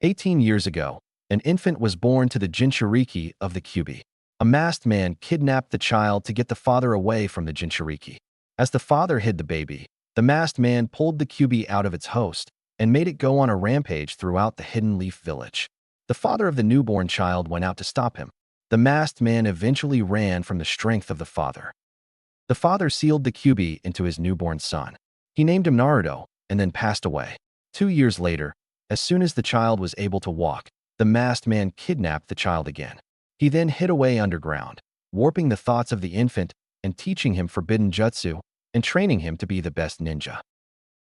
18 years ago, an infant was born to the Jinchuriki of the Kyuubi. A masked man kidnapped the child to get the father away from the Jinchuriki. As the father hid the baby, the masked man pulled the Kyuubi out of its host and made it go on a rampage throughout the Hidden Leaf village. The father of the newborn child went out to stop him. The masked man eventually ran from the strength of the father. The father sealed the Kyuubi into his newborn son. He named him Naruto and then passed away. 2 years later, as soon as the child was able to walk, the masked man kidnapped the child again. He then hid away underground, warping the thoughts of the infant and teaching him forbidden jutsu and training him to be the best ninja.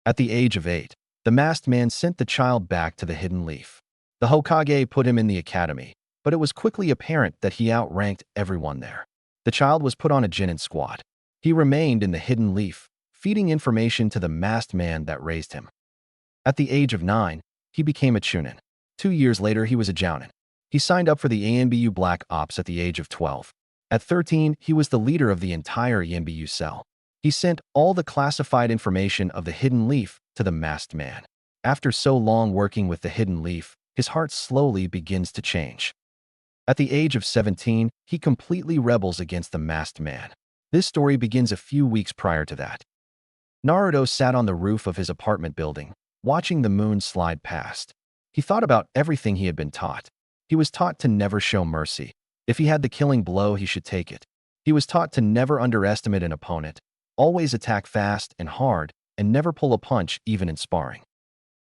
At the age of 8, the masked man sent the child back to the Hidden Leaf. The Hokage put him in the academy, but it was quickly apparent that he outranked everyone there. The child was put on a Genin squad. He remained in the Hidden Leaf, feeding information to the masked man that raised him. At the age of 9, he became a Chunin. 2 years later, he was a Jounin. He signed up for the ANBU Black Ops at the age of 12. At 13, he was the leader of the entire ANBU cell. He sent all the classified information of the Hidden Leaf to the masked man. After so long working with the Hidden Leaf, his heart slowly begins to change. At the age of 17, he completely rebels against the masked man. This story begins a few weeks prior to that. Naruto sat on the roof of his apartment building, watching the moon slide past. He thought about everything he had been taught. He was taught to never show mercy. If he had the killing blow, he should take it. He was taught to never underestimate an opponent, always attack fast and hard, and never pull a punch even in sparring.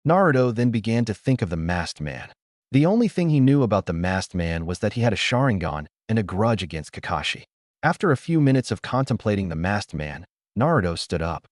Naruto then began to think of the masked man. The only thing he knew about the masked man was that he had a Sharingan and a grudge against Kakashi. After a few minutes of contemplating the masked man, Naruto stood up.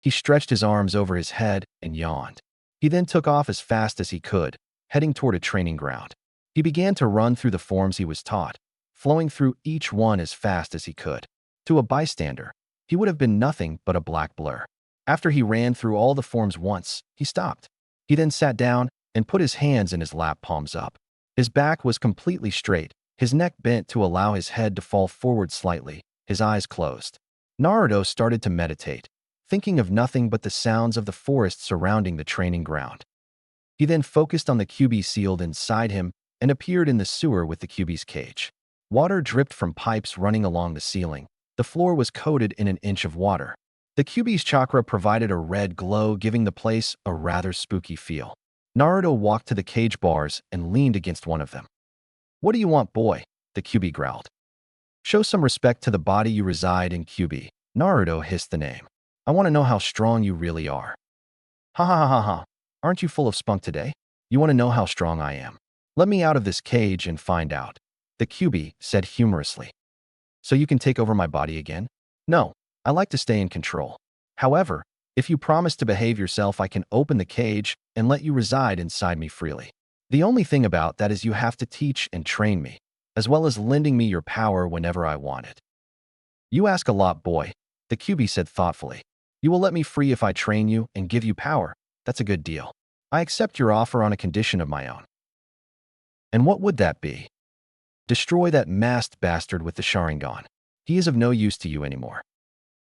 He stretched his arms over his head and yawned. He then took off as fast as he could, heading toward a training ground. He began to run through the forms he was taught, flowing through each one as fast as he could. To a bystander, he would have been nothing but a black blur. After he ran through all the forms once, he stopped. He then sat down and put his hands in his lap, palms up. His back was completely straight, his neck bent to allow his head to fall forward slightly, his eyes closed. Naruto started to meditate, thinking of nothing but the sounds of the forest surrounding the training ground. He then focused on the Kyuubi sealed inside him and appeared in the sewer with the Kyuubi's cage. Water dripped from pipes running along the ceiling. The floor was coated in an inch of water. The Kyuubi's chakra provided a red glow, giving the place a rather spooky feel. Naruto walked to the cage bars and leaned against one of them. "What do you want, boy?" the Kyuubi growled. "Show some respect to the body you reside in, Kyuubi." Naruto hissed the name. "I want to know how strong you really are." "Ha ha ha ha ha. Aren't you full of spunk today? You want to know how strong I am? Let me out of this cage and find out," the Kyuubi said humorously. "So you can take over my body again?" "No, I like to stay in control. However, if you promise to behave yourself, I can open the cage and let you reside inside me freely. The only thing about that is you have to teach and train me, as well as lending me your power whenever I want it." "You ask a lot, boy," the Kyuubi said thoughtfully. "You will let me free if I train you and give you power. That's a good deal. I accept your offer on a condition of my own." "And what would that be?" "Destroy that masked bastard with the Sharingan. He is of no use to you anymore."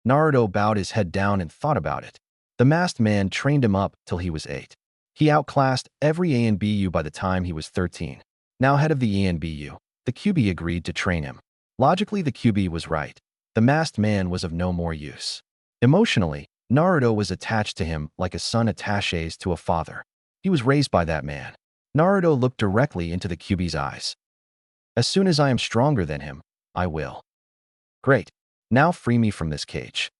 Naruto bowed his head down and thought about it. The masked man trained him up till he was 8. He outclassed every ANBU by the time he was 13. Now head of the ANBU, the Kyuubi agreed to train him. Logically, the Kyuubi was right. The masked man was of no more use. Emotionally, Naruto was attached to him like a son attaches to a father. He was raised by that man. Naruto looked directly into the Kyuubi's eyes. "As soon as I am stronger than him, I will." "Great. Now free me from this cage."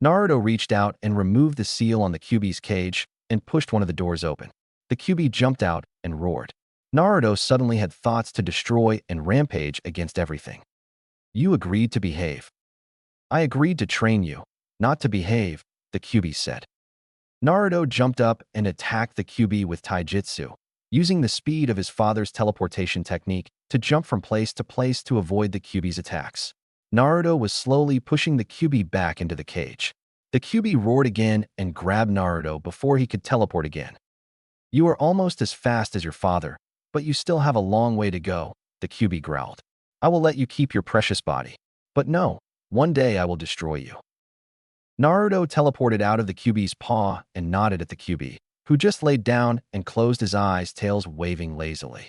Naruto reached out and removed the seal on the Kyuubi's cage and pushed one of the doors open. The Kyuubi jumped out and roared. Naruto suddenly had thoughts to destroy and rampage against everything. "You agreed to behave." "I agreed to train you, not to behave," the Kyuubi said. Naruto jumped up and attacked the Kyuubi with taijutsu, using the speed of his father's teleportation technique to jump from place to place to avoid the Kyuubi's attacks. Naruto was slowly pushing the Kyuubi back into the cage. The Kyuubi roared again and grabbed Naruto before he could teleport again. "You are almost as fast as your father, but you still have a long way to go," the Kyuubi growled. "I will let you keep your precious body. But no, one day I will destroy you." Naruto teleported out of the Kyuubi's paw and nodded at the Kyuubi, who just laid down and closed his eyes, tails waving lazily.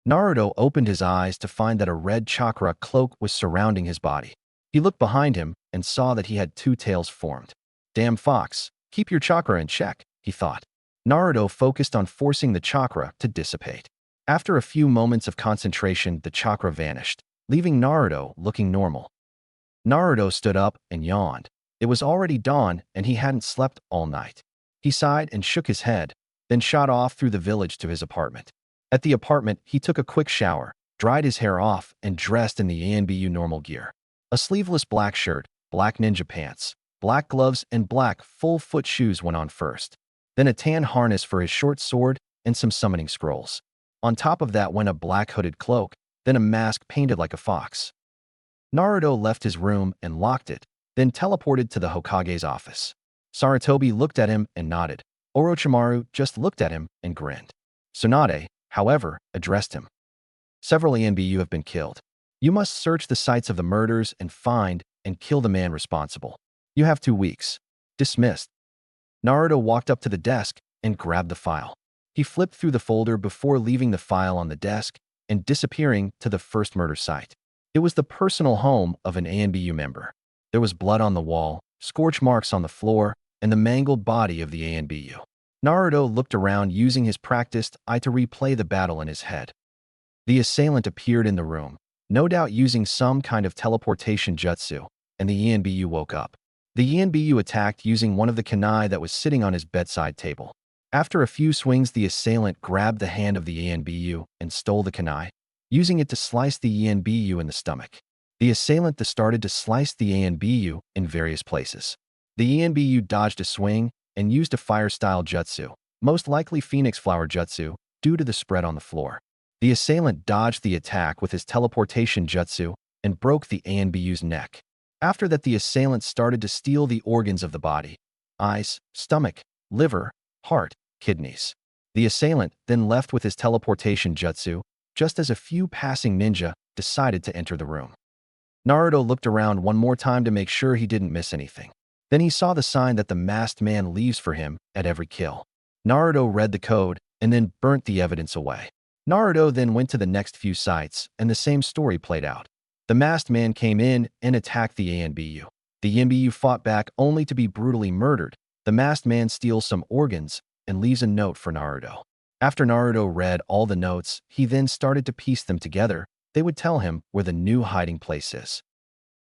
Naruto opened his eyes to find that a red chakra cloak was surrounding his body. He looked behind him and saw that he had two tails formed. Damn fox, keep your chakra in check, he thought. Naruto focused on forcing the chakra to dissipate. After a few moments of concentration, the chakra vanished, leaving Naruto looking normal. Naruto stood up and yawned. It was already dawn and he hadn't slept all night. He sighed and shook his head, then shot off through the village to his apartment. At the apartment, he took a quick shower, dried his hair off, and dressed in the ANBU normal gear. A sleeveless black shirt, black ninja pants, black gloves, and black full-foot shoes went on first. Then a tan harness for his short sword and some summoning scrolls. On top of that went a black hooded cloak, then a mask painted like a fox. Naruto left his room and locked it, then teleported to the Hokage's office. Sarutobi looked at him and nodded. Orochimaru just looked at him and grinned. Tsunade, however, addressed him. Several ANBU have been killed. You must search the sites of the murders and find and kill the man responsible. You have 2 weeks. Dismissed. Naruto walked up to the desk and grabbed the file. He flipped through the folder before leaving the file on the desk and disappearing to the first murder site. It was the personal home of an ANBU member. There was blood on the wall, scorch marks on the floor, and the mangled body of the ANBU. Naruto looked around using his practiced eye to replay the battle in his head. The assailant appeared in the room, no doubt using some kind of teleportation jutsu, and the ENBU woke up. The ENBU attacked using one of the kunai that was sitting on his bedside table. After a few swings, the assailant grabbed the hand of the ENBU and stole the kunai, using it to slice the ENBU in the stomach. The assailant started to slice the ENBU in various places. The ENBU dodged a swing and used a fire-style jutsu, most likely Phoenix Flower Jutsu, due to the spread on the floor. The assailant dodged the attack with his teleportation jutsu and broke the ANBU's neck. After that, the assailant started to steal the organs of the body: eyes, stomach, liver, heart, kidneys. The assailant then left with his teleportation jutsu, just as a few passing ninja decided to enter the room. Naruto looked around one more time to make sure he didn't miss anything. Then he saw the sign that the masked man leaves for him at every kill. Naruto read the code and then burnt the evidence away. Naruto then went to the next few sites, and the same story played out. The masked man came in and attacked the ANBU. The ANBU fought back only to be brutally murdered. The masked man steals some organs and leaves a note for Naruto. After Naruto read all the notes, he then started to piece them together. They would tell him where the new hiding place is.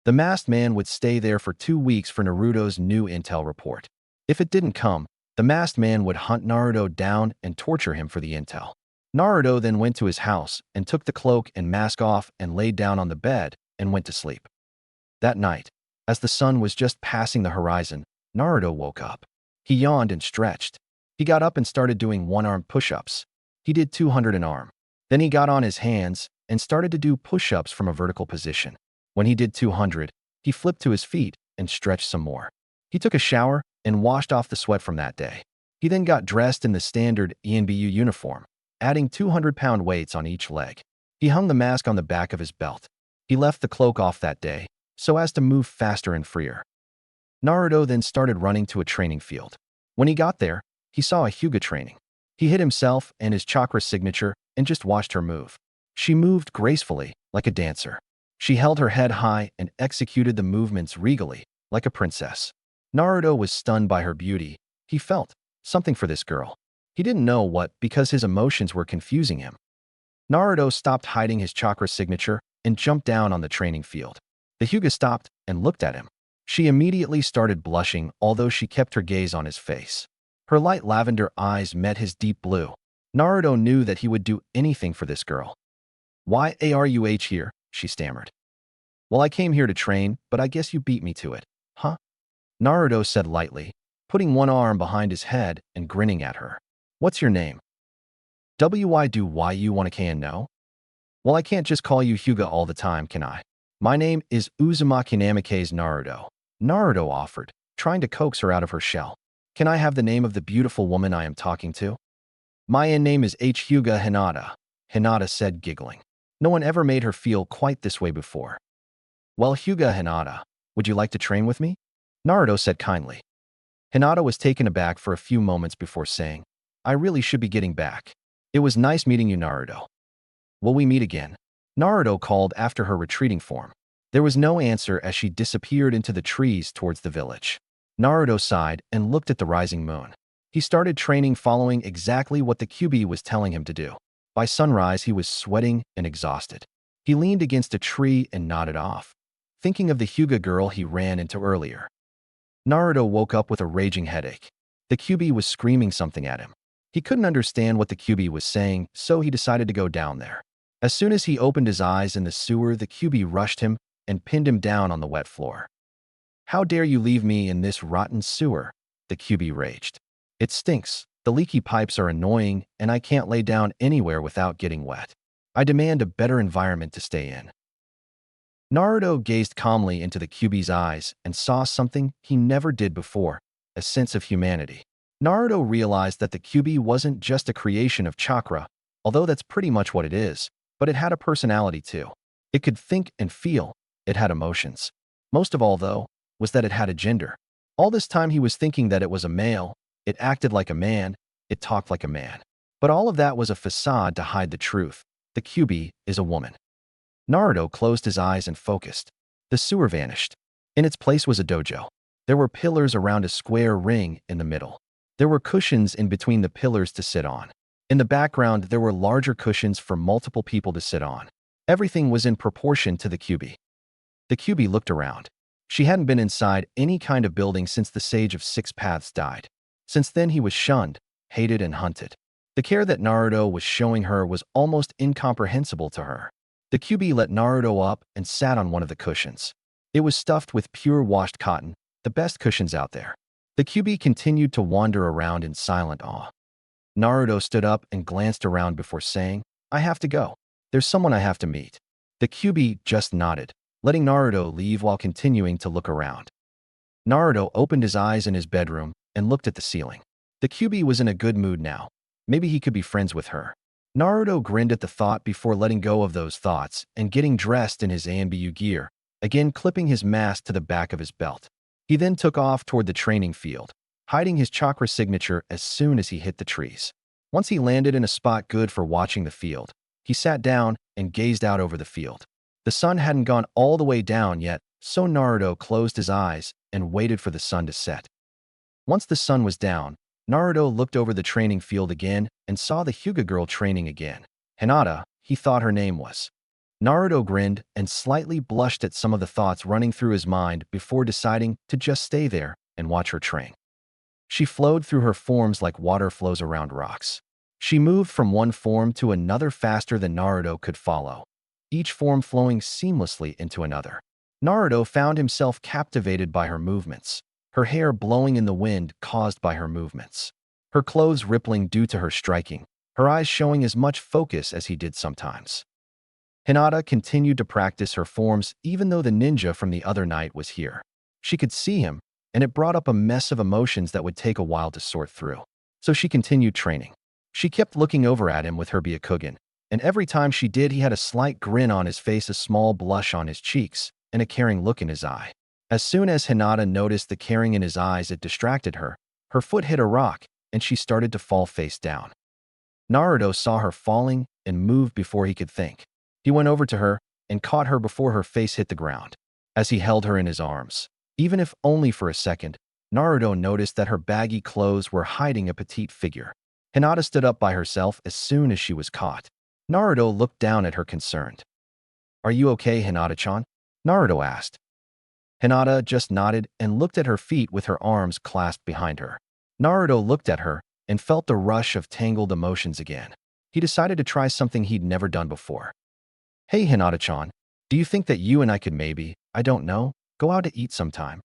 The masked man would stay there for 2 weeks for Naruto's new intel report. If it didn't come, the masked man would hunt Naruto down and torture him for the intel. Naruto then went to his house and took the cloak and mask off and laid down on the bed and went to sleep. That night, as the sun was just passing the horizon, Naruto woke up. He yawned and stretched. He got up and started doing one-arm push-ups. He did 200 an arm. Then he got on his hands and started to do push-ups from a vertical position. When he did 200, he flipped to his feet and stretched some more. He took a shower and washed off the sweat from that day. He then got dressed in the standard ENBU uniform, adding 200-pound weights on each leg. He hung the mask on the back of his belt. He left the cloak off that day, so as to move faster and freer. Naruto then started running to a training field. When he got there, he saw a Hyuga training. He hid himself and his chakra signature and just watched her move. She moved gracefully, like a dancer. She held her head high and executed the movements regally, like a princess. Naruto was stunned by her beauty. He felt something for this girl. He didn't know what because his emotions were confusing him. Naruto stopped hiding his chakra signature and jumped down on the training field. The Hyuga stopped and looked at him. She immediately started blushing, although she kept her gaze on his face. Her light lavender eyes met his deep blue. Naruto knew that he would do anything for this girl. "Why are you here?" she stammered. "Well, I came here to train, but I guess you beat me to it, huh?" Naruto said lightly, putting one arm behind his head and grinning at her. "What's your name?" "Why you want to know?" "Well, I can't just call you Hyuga all the time, can I? My name is Uzumaki Namikaze Naruto," Naruto offered, trying to coax her out of her shell. "Can I have the name of the beautiful woman I am talking to?" "My name is Hyuga Hinata," Hinata said, giggling. No one ever made her feel quite this way before. "Well, Hyuga Hinata, would you like to train with me?" Naruto said kindly. Hinata was taken aback for a few moments before saying, I really should be getting back. It was nice meeting you, Naruto. Will we meet again? Naruto called after her retreating form. There was no answer as she disappeared into the trees towards the village. Naruto sighed and looked at the rising moon. He started training following exactly what the Kyuubi was telling him to do. By sunrise, he was sweating and exhausted. He leaned against a tree and nodded off, thinking of the Hyuga girl he ran into earlier. Naruto woke up with a raging headache. The Kyuubi was screaming something at him. He couldn't understand what the Kyuubi was saying, so he decided to go down there. As soon as he opened his eyes in the sewer, the Kyuubi rushed him and pinned him down on the wet floor. How dare you leave me in this rotten sewer? The Kyuubi raged. It stinks, the leaky pipes are annoying, and I can't lay down anywhere without getting wet. I demand a better environment to stay in. Naruto gazed calmly into the Kyuubi's eyes and saw something he never did before, a sense of humanity. Naruto realized that the Kyuubi wasn't just a creation of chakra, although that's pretty much what it is, but it had a personality too. It could think and feel, it had emotions. Most of all, though, was that it had a gender. All this time he was thinking that it was a male, it acted like a man, it talked like a man. But all of that was a facade to hide the truth. The Kyuubi is a woman. Naruto closed his eyes and focused. The sewer vanished. In its place was a dojo. There were pillars around a square ring in the middle. There were cushions in between the pillars to sit on. In the background, there were larger cushions for multiple people to sit on. Everything was in proportion to the Kyuubi. The Kyuubi looked around. She hadn't been inside any kind of building since the Sage of Six Paths died. Since then, he was shunned, hated, and hunted. The care that Naruto was showing her was almost incomprehensible to her. The Kyuubi let Naruto up and sat on one of the cushions. It was stuffed with pure washed cotton, the best cushions out there. The Kyuubi continued to wander around in silent awe. Naruto stood up and glanced around before saying, I have to go. There's someone I have to meet. The Kyuubi just nodded, letting Naruto leave while continuing to look around. Naruto opened his eyes in his bedroom and looked at the ceiling. The Kyuubi was in a good mood now. Maybe he could be friends with her. Naruto grinned at the thought before letting go of those thoughts and getting dressed in his ANBU gear, again clipping his mask to the back of his belt. He then took off toward the training field, hiding his chakra signature as soon as he hit the trees. Once he landed in a spot good for watching the field, he sat down and gazed out over the field. The sun hadn't gone all the way down yet, so Naruto closed his eyes and waited for the sun to set. Once the sun was down, Naruto looked over the training field again and saw the Hyuga girl training again. Hinata, he thought her name was. Naruto grinned and slightly blushed at some of the thoughts running through his mind before deciding to just stay there and watch her train. She flowed through her forms like water flows around rocks. She moved from one form to another faster than Naruto could follow, each form flowing seamlessly into another. Naruto found himself captivated by her movements, her hair blowing in the wind caused by her movements, her clothes rippling due to her striking, her eyes showing as much focus as he did sometimes. Hinata continued to practice her forms even though the ninja from the other night was here. She could see him, and it brought up a mess of emotions that would take a while to sort through. So she continued training. She kept looking over at him with her Byakugan, and every time she did, he had a slight grin on his face, a small blush on his cheeks, and a caring look in his eye. As soon as Hinata noticed the caring in his eyes, it distracted her. Her foot hit a rock, and she started to fall face down. Naruto saw her falling and moved before he could think. He went over to her and caught her before her face hit the ground. As he held her in his arms, even if only for a second, Naruto noticed that her baggy clothes were hiding a petite figure. Hinata stood up by herself as soon as she was caught. Naruto looked down at her concerned. Are you okay, Hinata-chan? Naruto asked. Hinata just nodded and looked at her feet with her arms clasped behind her. Naruto looked at her and felt the rush of tangled emotions again. He decided to try something he'd never done before. Hey, Hinata-chan, do you think that you and I could maybe, I don't know, go out to eat sometime?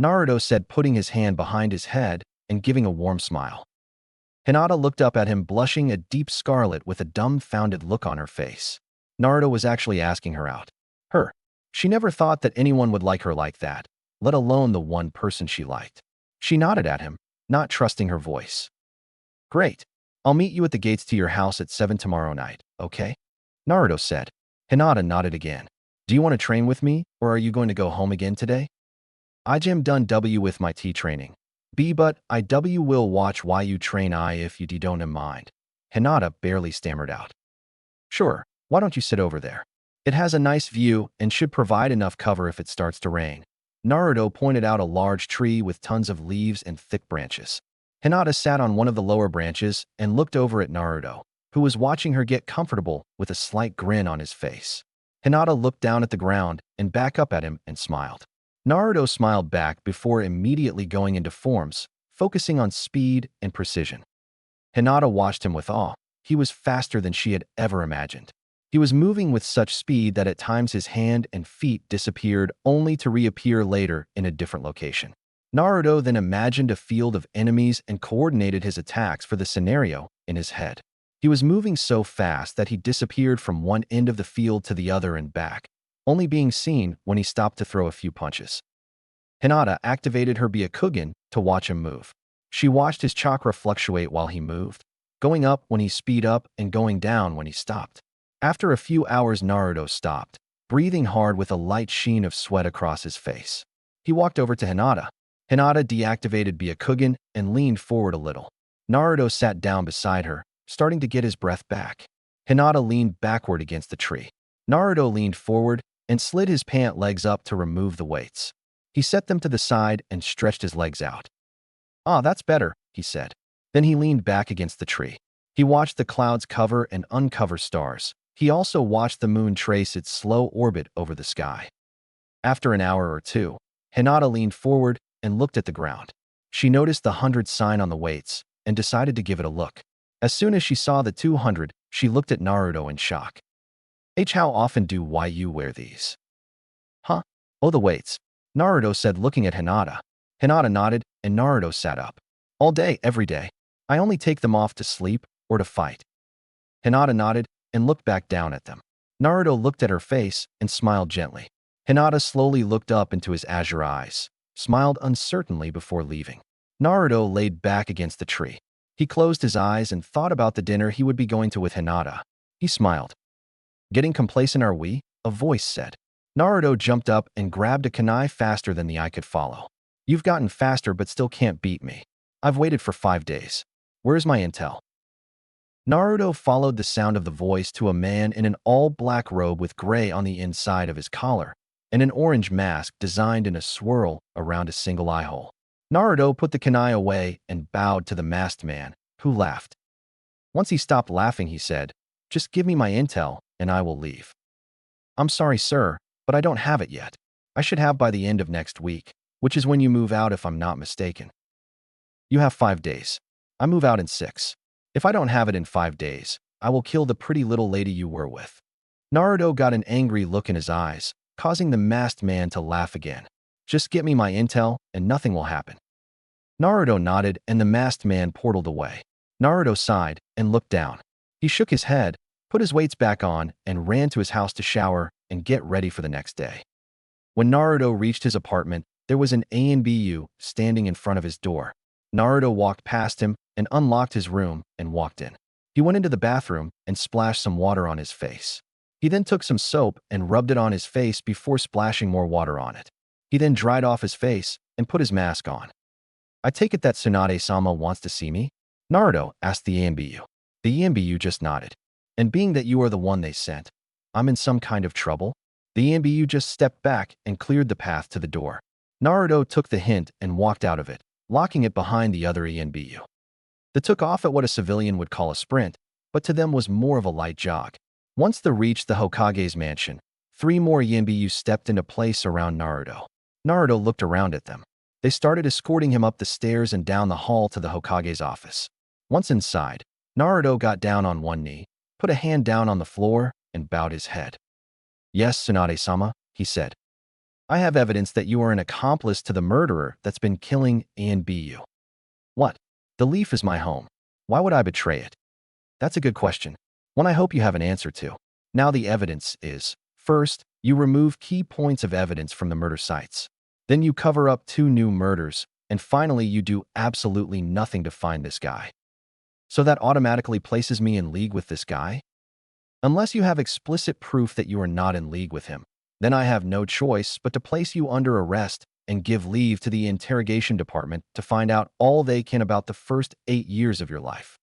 Naruto said, putting his hand behind his head and giving a warm smile. Hinata looked up at him, blushing a deep scarlet with a dumbfounded look on her face. Naruto was actually asking her out. Her. She never thought that anyone would like her like that, let alone the one person she liked. She nodded at him, not trusting her voice. Great. I'll meet you at the gates to your house at 7 tomorrow night, okay? Naruto said. Hinata nodded again. Do you want to train with me, or are you going to go home again today? I'm done with my tea training. But will watch why you train I if you don't mind. Hinata barely stammered out. Sure, why don't you sit over there? It has a nice view and should provide enough cover if it starts to rain. Naruto pointed out a large tree with tons of leaves and thick branches. Hinata sat on one of the lower branches and looked over at Naruto, who was watching her get comfortable with a slight grin on his face. Hinata looked down at the ground and back up at him and smiled. Naruto smiled back before immediately going into forms, focusing on speed and precision. Hinata watched him with awe. He was faster than she had ever imagined. He was moving with such speed that at times his hand and feet disappeared only to reappear later in a different location. Naruto then imagined a field of enemies and coordinated his attacks for the scenario in his head. He was moving so fast that he disappeared from one end of the field to the other and back, only being seen when he stopped to throw a few punches. Hinata activated her Byakugan to watch him move. She watched his chakra fluctuate while he moved, going up when he speed up and going down when he stopped. After a few hours, Naruto stopped, breathing hard with a light sheen of sweat across his face. He walked over to Hinata. Hinata deactivated Byakugan and leaned forward a little. Naruto sat down beside her, starting to get his breath back. Hinata leaned backward against the tree. Naruto leaned forward and slid his pant legs up to remove the weights. He set them to the side and stretched his legs out. "Ah, that's better," he said. Then he leaned back against the tree. He watched the clouds cover and uncover stars. He also watched the moon trace its slow orbit over the sky. After an hour or two, Hinata leaned forward and looked at the ground. She noticed the 100 sign on the weights and decided to give it a look. As soon as she saw the 200, she looked at Naruto in shock. How often do you wear these?" "Huh? Oh, the weights," Naruto said, looking at Hinata. Hinata nodded and Naruto sat up. "All day, every day. I only take them off to sleep or to fight." Hinata nodded and looked back down at them. Naruto looked at her face and smiled gently. Hinata slowly looked up into his azure eyes, smiled uncertainly before leaving. Naruto laid back against the tree. He closed his eyes and thought about the dinner he would be going to with Hinata. He smiled. "Getting complacent, are we?" a voice said. Naruto jumped up and grabbed a kunai faster than the eye could follow. "You've gotten faster but still can't beat me. I've waited for 5 days. Where's my intel?" Naruto followed the sound of the voice to a man in an all-black robe with gray on the inside of his collar and an orange mask designed in a swirl around a single eye hole. Naruto put the kunai away and bowed to the masked man, who laughed. Once he stopped laughing, he said, "Just give me my intel, and I will leave." "I'm sorry, sir, but I don't have it yet. I should have by the end of next week, which is when you move out if I'm not mistaken." "You have 5 days. I move out in 6. If I don't have it in 5 days, I will kill the pretty little lady you were with." Naruto got an angry look in his eyes, causing the masked man to laugh again. "Just get me my intel, and nothing will happen." Naruto nodded, and the masked man portaled away. Naruto sighed and looked down. He shook his head, put his weights back on, and ran to his house to shower and get ready for the next day. When Naruto reached his apartment, there was an ANBU standing in front of his door. Naruto walked past him and unlocked his room and walked in. He went into the bathroom and splashed some water on his face. He then took some soap and rubbed it on his face before splashing more water on it. He then dried off his face and put his mask on. "I take it that Tsunade-sama wants to see me?" Naruto asked the ANBU. The ANBU just nodded. "And being that you are the one they sent, I'm in some kind of trouble?" The ANBU just stepped back and cleared the path to the door. Naruto took the hint and walked out of it, locking it behind the other ANBU. They took off at what a civilian would call a sprint, but to them was more of a light jog. Once they reached the Hokage's mansion, 3 more ANBU stepped into place around Naruto. Naruto looked around at them. They started escorting him up the stairs and down the hall to the Hokage's office. Once inside, Naruto got down on one knee, put a hand down on the floor, and bowed his head. "Yes, Tsunade-sama," he said. "I have evidence that you are an accomplice to the murderer that's been killing ANBU." "What? The Leaf is my home. Why would I betray it?" "That's a good question. One I hope you have an answer to. Now the evidence is, first, you remove key points of evidence from the murder sites. Then you cover up 2 new murders, and finally you do absolutely nothing to find this guy. So that automatically places me in league with this guy? Unless you have explicit proof that you are not in league with him, then I have no choice but to place you under arrest and give leave to the interrogation department to find out all they can about the first 8 years of your life.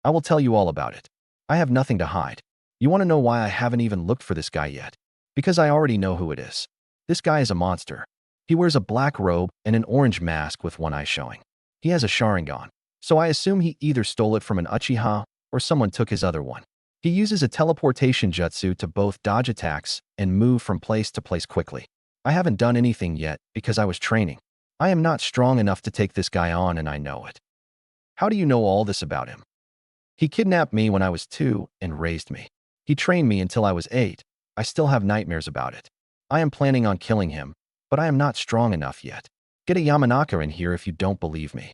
I will tell you all about it. I have nothing to hide. You want to know why I haven't even looked for this guy yet? Because I already know who it is. This guy is a monster. He wears a black robe and an orange mask with one eye showing. He has a Sharingan, so I assume he either stole it from an Uchiha or someone took his other one. He uses a teleportation jutsu to both dodge attacks and move from place to place quickly. I haven't done anything yet because I was training. I am not strong enough to take this guy on and I know it. How do you know all this about him? He kidnapped me when I was 2 and raised me. He trained me until I was 8. I still have nightmares about it. I am planning on killing him, but I am not strong enough yet. Get a Yamanaka in here if you don't believe me.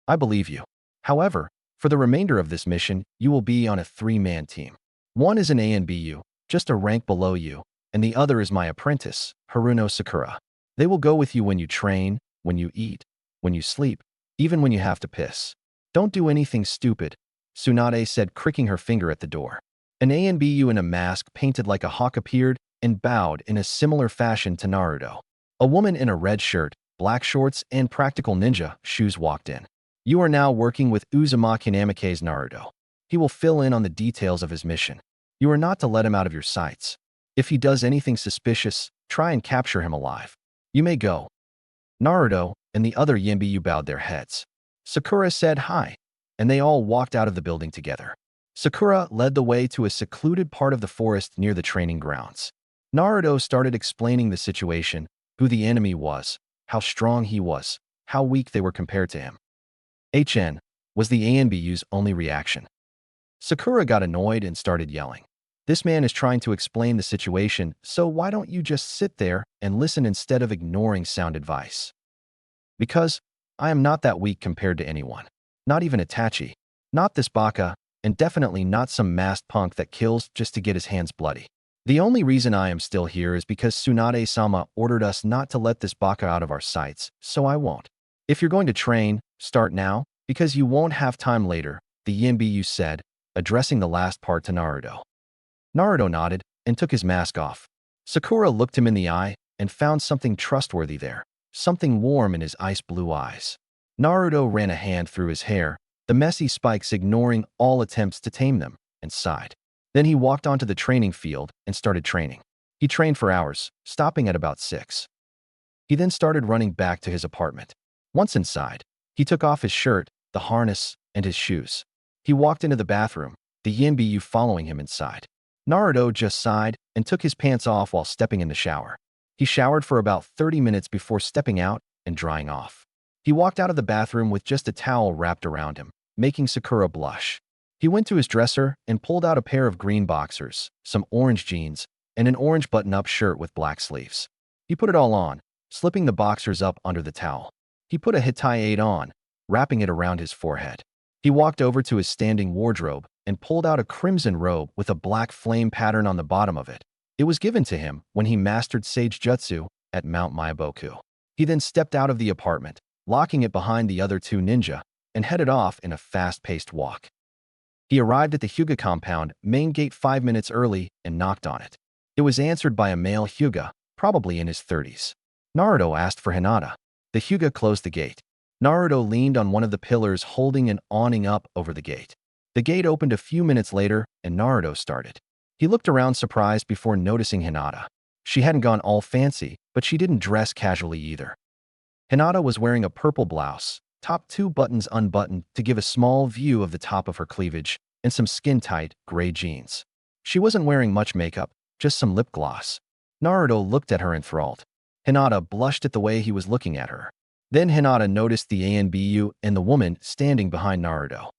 I believe you. However, for the remainder of this mission, you will be on a 3-man team. One is an ANBU, just a rank below you, and the other is my apprentice, Haruno Sakura. They will go with you when you train, when you eat, when you sleep, even when you have to piss. Don't do anything stupid, Tsunade said, cricking her finger at the door. An ANBU in a mask painted like a hawk appeared and bowed in a similar fashion to Naruto. A woman in a red shirt, black shorts, and practical ninja shoes walked in. You are now working with Uzumaki Namake's Naruto. He will fill in on the details of his mission. You are not to let him out of your sights. If he does anything suspicious, try and capture him alive. You may go. Naruto and the other Yinbyu bowed their heads. Sakura said hi, and they all walked out of the building together. Sakura led the way to a secluded part of the forest near the training grounds. Naruto started explaining the situation, who the enemy was, how strong he was, how weak they were compared to him. HN was the ANBU's only reaction. Sakura got annoyed and started yelling. This man is trying to explain the situation, so why don't you just sit there and listen instead of ignoring sound advice? Because I am not that weak compared to anyone. Not even Itachi. Not this baka, and definitely not some masked punk that kills just to get his hands bloody. The only reason I am still here is because Tsunade-sama ordered us not to let this baka out of our sights, so I won't. If you're going to train, start now, because you won't have time later, the Yinbyu said, addressing the last part to Naruto. Naruto nodded and took his mask off. Sakura looked him in the eye and found something trustworthy there, something warm in his ice blue eyes. Naruto ran a hand through his hair, the messy spikes ignoring all attempts to tame them, and sighed. Then he walked onto the training field and started training. He trained for hours, stopping at about 6. He then started running back to his apartment. Once inside, he took off his shirt, the harness, and his shoes. He walked into the bathroom, the Yinbyu following him inside. Naruto just sighed and took his pants off while stepping in the shower. He showered for about 30 minutes before stepping out and drying off. He walked out of the bathroom with just a towel wrapped around him, making Sakura blush. He went to his dresser and pulled out a pair of green boxers, some orange jeans, and an orange button-up shirt with black sleeves. He put it all on, slipping the boxers up under the towel. He put a Hitai on, wrapping it around his forehead. He walked over to his standing wardrobe and pulled out a crimson robe with a black flame pattern on the bottom of it. It was given to him when he mastered Sage Jutsu at Mount Myaboku. He then stepped out of the apartment, locking it behind the other 2 ninja, and headed off in a fast-paced walk. He arrived at the Hyuga compound main gate 5 minutes early and knocked on it. It was answered by a male Hyuga, probably in his 30s. Naruto asked for Hinata. The Hyuga closed the gate. Naruto leaned on one of the pillars holding an awning up over the gate. The gate opened a few minutes later and Naruto started. He looked around surprised before noticing Hinata. She hadn't gone all fancy, but she didn't dress casually either. Hinata was wearing a purple blouse, top 2 buttons unbuttoned to give a small view of the top of her cleavage, and some skin-tight, gray jeans. She wasn't wearing much makeup, just some lip gloss. Naruto looked at her enthralled. Hinata blushed at the way he was looking at her. Then Hinata noticed the ANBU and the woman standing behind Naruto.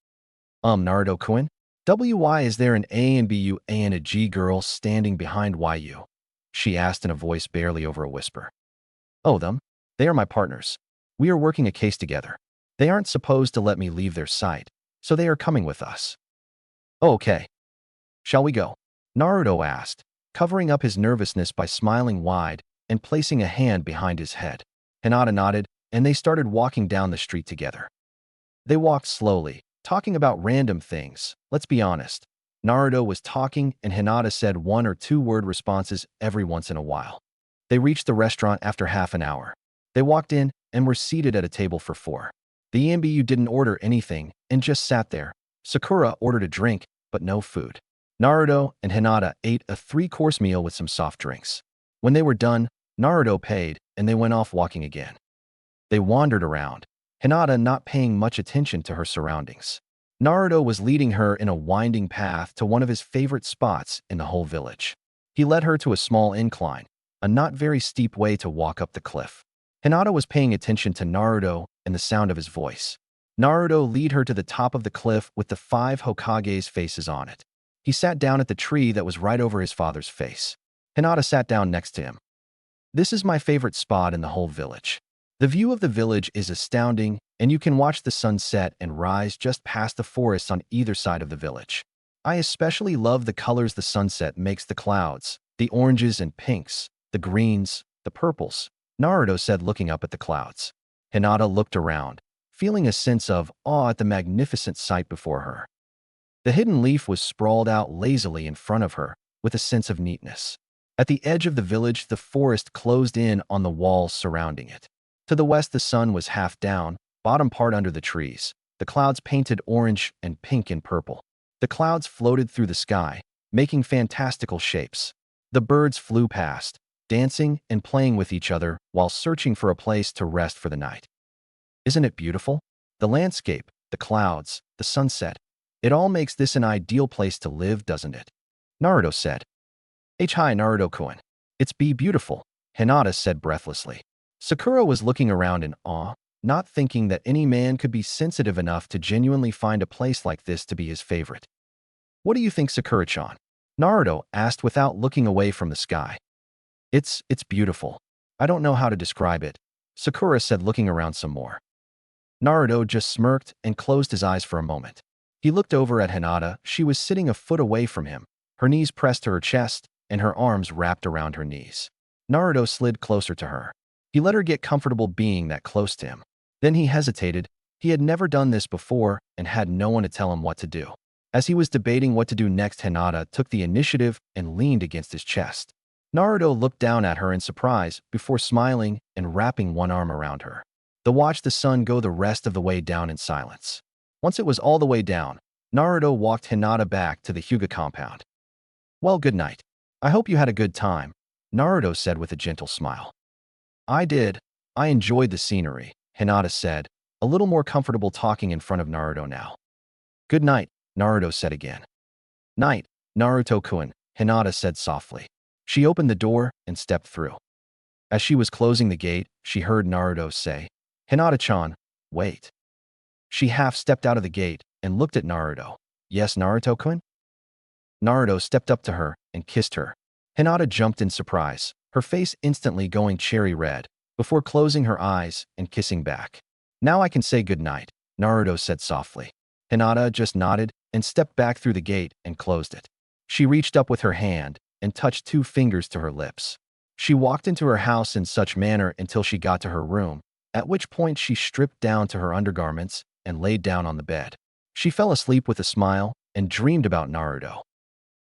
Naruto-kun? Why is there an ANBU and a G girl standing behind YU? She asked in a voice barely over a whisper. Oh, them? They are my partners. We are working a case together. They aren't supposed to let me leave their sight, so they are coming with us. Oh, okay. Shall we go? Naruto asked, covering up his nervousness by smiling wide and placing a hand behind his head. Hinata nodded, and they started walking down the street together. They walked slowly, talking about random things. Let's be honest. Naruto was talking and Hinata said 1 or 2 word responses every once in a while. They reached the restaurant after half an hour. They walked in and were seated at a table for four. The EMBU didn't order anything and just sat there. Sakura ordered a drink, but no food. Naruto and Hinata ate a three-course meal with some soft drinks. When they were done, Naruto paid, and they went off walking again. They wandered around, Hinata not paying much attention to her surroundings. Naruto was leading her in a winding path to one of his favorite spots in the whole village. He led her to a small incline, a not very steep way to walk up the cliff. Hinata was paying attention to Naruto and the sound of his voice. Naruto led her to the top of the cliff with the 5 Hokage's faces on it. He sat down at the tree that was right over his father's face. Hinata sat down next to him. This is my favorite spot in the whole village. The view of the village is astounding, and you can watch the sun set and rise just past the forests on either side of the village. I especially love the colors the sunset makes: the clouds, the oranges and pinks, the greens, the purples, Naruto said, looking up at the clouds. Hinata looked around, feeling a sense of awe at the magnificent sight before her. The hidden leaf was sprawled out lazily in front of her, with a sense of neatness. At the edge of the village, the forest closed in on the walls surrounding it. To the west, the sun was half down, bottom part under the trees, the clouds painted orange and pink and purple. The clouds floated through the sky, making fantastical shapes. The birds flew past, dancing and playing with each other while searching for a place to rest for the night. Isn't it beautiful? The landscape, the clouds, the sunset. It all makes this an ideal place to live, doesn't it? Naruto said. Hi, Naruto-kun. It's beautiful, Hinata said breathlessly. Sakura was looking around in awe, not thinking that any man could be sensitive enough to genuinely find a place like this to be his favorite. What do you think, Sakura-chan? Naruto asked without looking away from the sky. It's beautiful. I don't know how to describe it, Sakura said, looking around some more. Naruto just smirked and closed his eyes for a moment. He looked over at Hinata. She was sitting a foot away from him, her knees pressed to her chest and her arms wrapped around her knees. Naruto slid closer to her. He let her get comfortable being that close to him. Then he hesitated. He had never done this before and had no one to tell him what to do. As he was debating what to do next, Hinata took the initiative and leaned against his chest. Naruto looked down at her in surprise before smiling and wrapping one arm around her. They watched the sun go the rest of the way down in silence. Once it was all the way down, Naruto walked Hinata back to the Hyuga compound. Well, good night. I hope you had a good time, Naruto said with a gentle smile. I did. I enjoyed the scenery, Hinata said, a little more comfortable talking in front of Naruto now. Good night, Naruto said again. Night, Naruto-kun, Hinata said softly. She opened the door and stepped through. As she was closing the gate, she heard Naruto say, Hinata-chan, wait. She half stepped out of the gate and looked at Naruto. Yes, Naruto-kun? Naruto stepped up to her and kissed her. Hinata jumped in surprise, her face instantly going cherry red, before closing her eyes and kissing back. Now I can say good night, Naruto said softly. Hinata just nodded and stepped back through the gate and closed it. She reached up with her hand and touched 2 fingers to her lips. She walked into her house in such manner until she got to her room, at which point she stripped down to her undergarments and laid down on the bed. She fell asleep with a smile and dreamed about Naruto.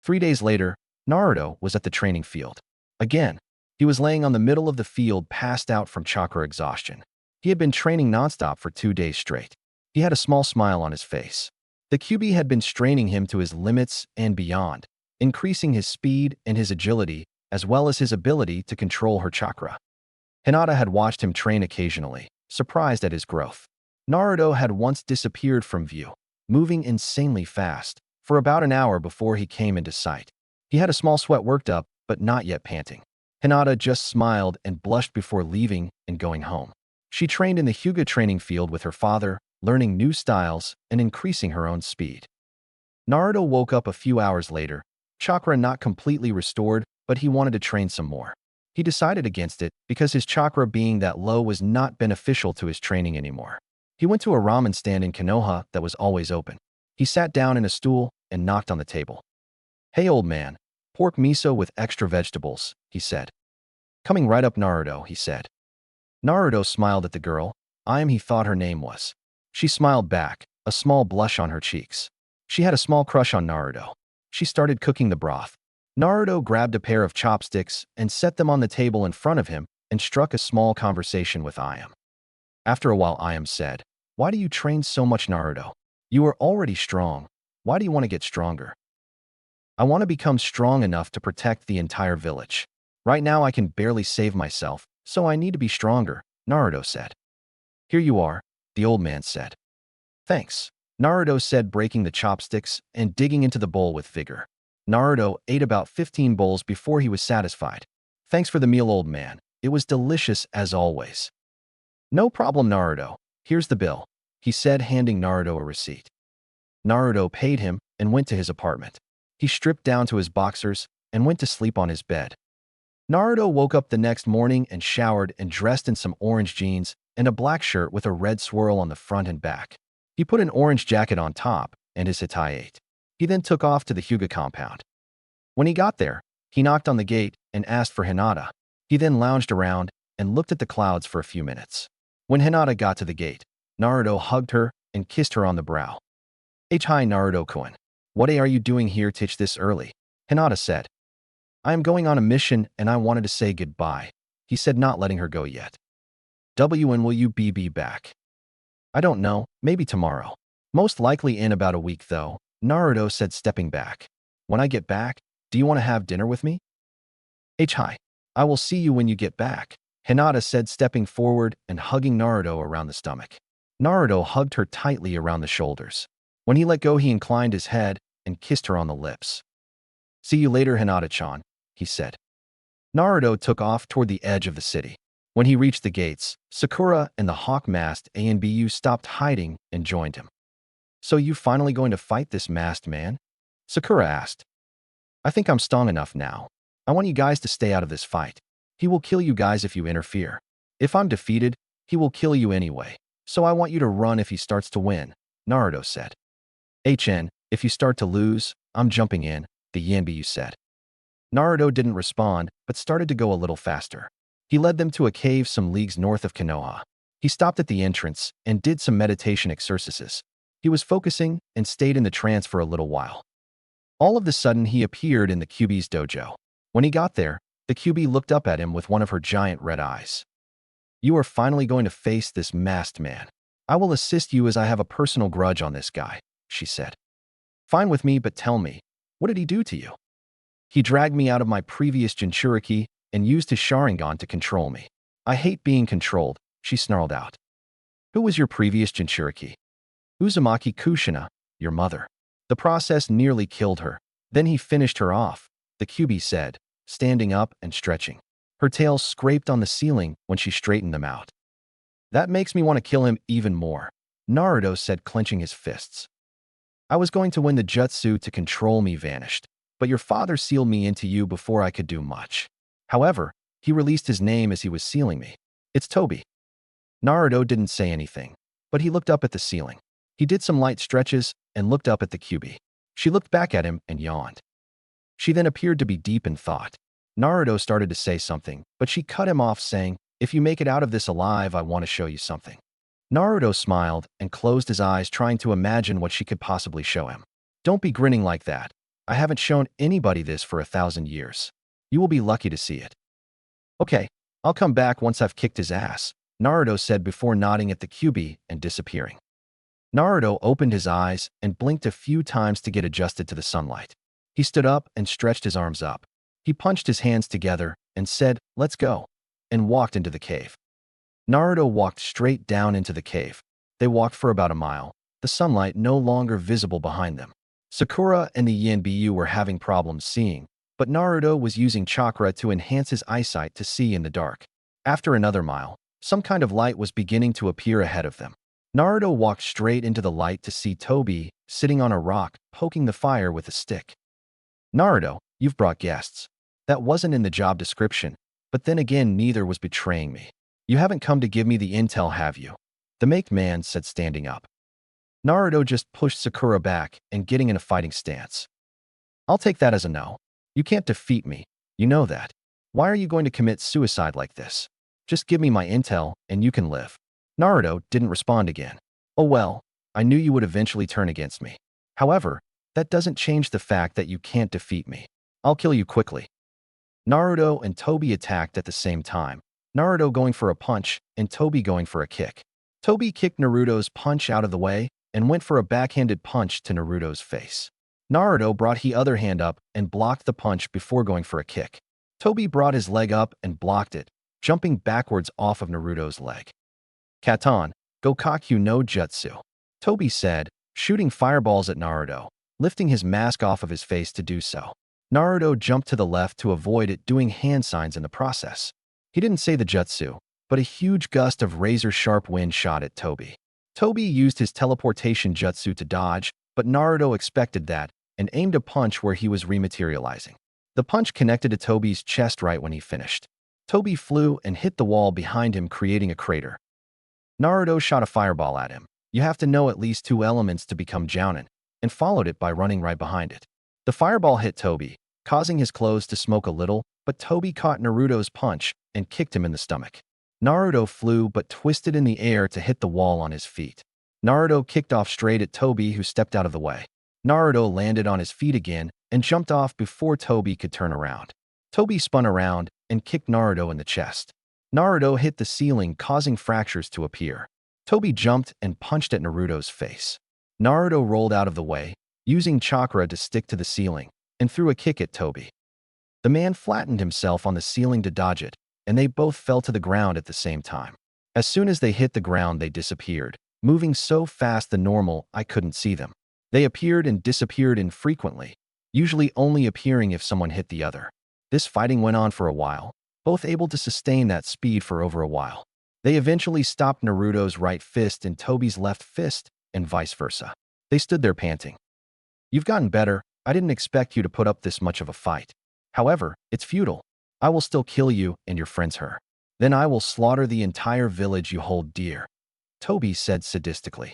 3 days later, Naruto was at the training field. Again, he was laying on the middle of the field, passed out from chakra exhaustion. He had been training nonstop for 2 days straight. He had a small smile on his face. The Kyuubi had been straining him to his limits and beyond, increasing his speed and his agility, as well as his ability to control her chakra. Hinata had watched him train occasionally, surprised at his growth. Naruto had once disappeared from view, moving insanely fast, for about an hour before he came into sight. He had a small sweat worked up, but not yet panting. Hinata just smiled and blushed before leaving and going home. She trained in the Hyuga training field with her father, learning new styles and increasing her own speed. Naruto woke up a few hours later, chakra not completely restored, but he wanted to train some more. He decided against it because his chakra being that low was not beneficial to his training anymore. He went to a ramen stand in Konoha that was always open. He sat down in a stool and knocked on the table. Hey, old man, pork miso with extra vegetables, he said. Coming right up, Naruto, he said. Naruto smiled at the girl. He thought her name was. She smiled back, a small blush on her cheeks. She had a small crush on Naruto. She started cooking the broth. Naruto grabbed a pair of chopsticks and set them on the table in front of him and struck a small conversation with Iam. After a while, Iam said, "Why do you train so much, Naruto? You are already strong. Why do you want to get stronger?" "I want to become strong enough to protect the entire village. Right now I can barely save myself, so I need to be stronger," Naruto said. "Here you are," the old man said. "Thanks," Naruto said, breaking the chopsticks and digging into the bowl with vigor. Naruto ate about 15 bowls before he was satisfied. "Thanks for the meal, old man. It was delicious as always." "No problem, Naruto. Here's the bill," he said, handing Naruto a receipt. Naruto paid him and went to his apartment. He stripped down to his boxers and went to sleep on his bed. Naruto woke up the next morning and showered and dressed in some orange jeans and a black shirt with a red swirl on the front and back. He put an orange jacket on top and his Hitai. He then took off to the Hyuga compound. When he got there, he knocked on the gate and asked for Hinata. He then lounged around and looked at the clouds for a few minutes. When Hinata got to the gate, Naruto hugged her and kissed her on the brow. "Hi, Naruto-kun. What are you doing here this early?" Hinata said. "I am going on a mission and I wanted to say goodbye," he said, not letting her go yet. "When will you be back?" "I don't know, maybe tomorrow. Most likely in about a week though," Naruto said, stepping back. "When I get back, do you want to have dinner with me?" "Hi. I will see you when you get back," Hinata said, stepping forward and hugging Naruto around the stomach. Naruto hugged her tightly around the shoulders. When he let go, he inclined his head and kissed her on the lips. "See you later, Hinata-chan," he said. Naruto took off toward the edge of the city. When he reached the gates, Sakura and the hawk-masked ANBU stopped hiding and joined him. "So you finally going to fight this masked man?" Sakura asked. "I think I'm strong enough now. I want you guys to stay out of this fight. He will kill you guys if you interfere. If I'm defeated, he will kill you anyway. So I want you to run if he starts to win," Naruto said. If you start to lose, I'm jumping in," the Yanbiyu said. Naruto didn't respond, but started to go a little faster. He led them to a cave some leagues north of Konoha. He stopped at the entrance and did some meditation exercises. He was focusing and stayed in the trance for a little while. All of a sudden, he appeared in the Kyuubi's dojo. When he got there, the Kyuubi looked up at him with one of her giant red eyes. "You are finally going to face this masked man. I will assist you as I have a personal grudge on this guy," she said. "Fine with me, but tell me, what did he do to you?" "He dragged me out of my previous Jinchuriki and used his Sharingan to control me. I hate being controlled," she snarled out. "Who was your previous Jinchuriki?" "Uzumaki Kushina, your mother. The process nearly killed her. Then he finished her off," the Kyuubi said, standing up and stretching. Her tail scraped on the ceiling when she straightened them out. "That makes me want to kill him even more," Naruto said, clenching his fists. "I was going to win the jutsu to control me vanished, but your father sealed me into you before I could do much. However, he released his name as he was sealing me. It's Toby." Naruto didn't say anything, but he looked up at the ceiling. He did some light stretches and looked up at the Kyuubi. She looked back at him and yawned. She then appeared to be deep in thought. Naruto started to say something, but she cut him off, saying, "If you make it out of this alive, I want to show you something." Naruto smiled and closed his eyes, trying to imagine what she could possibly show him. "Don't be grinning like that. I haven't shown anybody this for 1,000 years. You will be lucky to see it." "Okay, I'll come back once I've kicked his ass," Naruto said before nodding at the Kyuubi and disappearing. Naruto opened his eyes and blinked a few times to get adjusted to the sunlight. He stood up and stretched his arms up. He punched his hands together and said, "Let's go," and walked into the cave. Naruto walked straight down into the cave. They walked for about a mile, the sunlight no longer visible behind them. Sakura and the Yanbiyu were having problems seeing, but Naruto was using chakra to enhance his eyesight to see in the dark. After another mile, some kind of light was beginning to appear ahead of them. Naruto walked straight into the light to see Toby sitting on a rock, poking the fire with a stick. "Naruto, you've brought guests. That wasn't in the job description, but then again, neither was betraying me. You haven't come to give me the intel, have you?" the make man said, standing up. Naruto just pushed Sakura back and getting in a fighting stance. "I'll take that as a no. You can't defeat me. You know that. Why are you going to commit suicide like this? Just give me my intel and you can live." Naruto didn't respond again. "Oh well, I knew you would eventually turn against me. However, that doesn't change the fact that you can't defeat me. I'll kill you quickly." Naruto and Toby attacked at the same time. Naruto going for a punch, and Toby going for a kick. Toby kicked Naruto's punch out of the way and went for a backhanded punch to Naruto's face. Naruto brought his other hand up and blocked the punch before going for a kick. Toby brought his leg up and blocked it, jumping backwards off of Naruto's leg. Katan, Gokakyu no Jutsu. Toby said, shooting fireballs at Naruto, lifting his mask off of his face to do so. Naruto jumped to the left to avoid it, doing hand signs in the process. He didn't say the jutsu, but a huge gust of razor-sharp wind shot at Toby. Toby used his teleportation jutsu to dodge, but Naruto expected that and aimed a punch where he was rematerializing. The punch connected to Toby's chest right when he finished. Toby flew and hit the wall behind him, creating a crater. Naruto shot a fireball at him. You have to know at least 2 elements to become Jounin, and followed it by running right behind it. The fireball hit Toby, causing his clothes to smoke a little, but Toby caught Naruto's punch and kicked him in the stomach. Naruto flew but twisted in the air to hit the wall on his feet. Naruto kicked off straight at Toby, who stepped out of the way. Naruto landed on his feet again and jumped off before Toby could turn around. Toby spun around and kicked Naruto in the chest. Naruto hit the ceiling, causing fractures to appear. Toby jumped and punched at Naruto's face. Naruto rolled out of the way, using chakra to stick to the ceiling, and threw a kick at Toby. The man flattened himself on the ceiling to dodge it, and they both fell to the ground at the same time. As soon as they hit the ground, they disappeared, moving so fast than normal I couldn't see them. They appeared and disappeared infrequently, usually only appearing if someone hit the other. This fighting went on for a while, both able to sustain that speed for over a while. They eventually stopped Naruto's right fist in Toby's left fist, and vice versa. They stood there panting. You've gotten better. I didn't expect you to put up this much of a fight. However, it's futile. I will still kill you and your friends her. Then I will slaughter the entire village you hold dear, Toby said sadistically.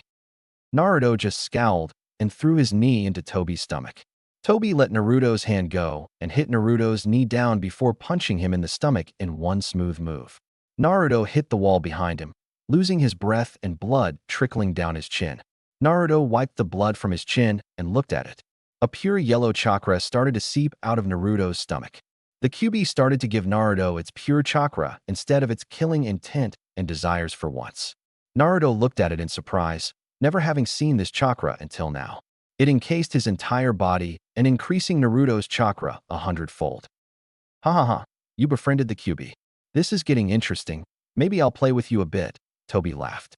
Naruto just scowled and threw his knee into Toby's stomach. Toby let Naruto's hand go and hit Naruto's knee down before punching him in the stomach in one smooth move. Naruto hit the wall behind him, losing his breath and blood trickling down his chin. Naruto wiped the blood from his chin and looked at it. A pure yellow chakra started to seep out of Naruto's stomach. The Kyuubi started to give Naruto its pure chakra instead of its killing intent and desires for once. Naruto looked at it in surprise, never having seen this chakra until now. It encased his entire body and increasing Naruto's chakra 100-fold. Ha ha ha, you befriended the Kyuubi. This is getting interesting. Maybe I'll play with you a bit, Toby laughed.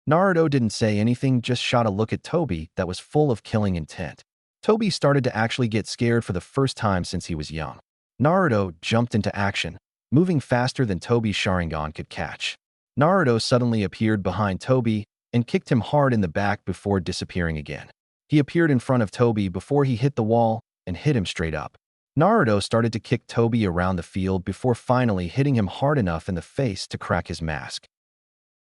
Naruto didn't say anything, just shot a look at Toby that was full of killing intent. Toby started to actually get scared for the first time since he was young. Naruto jumped into action, moving faster than Toby's Sharingan could catch. Naruto suddenly appeared behind Toby and kicked him hard in the back before disappearing again. He appeared in front of Toby before he hit the wall and hit him straight up. Naruto started to kick Toby around the field before finally hitting him hard enough in the face to crack his mask.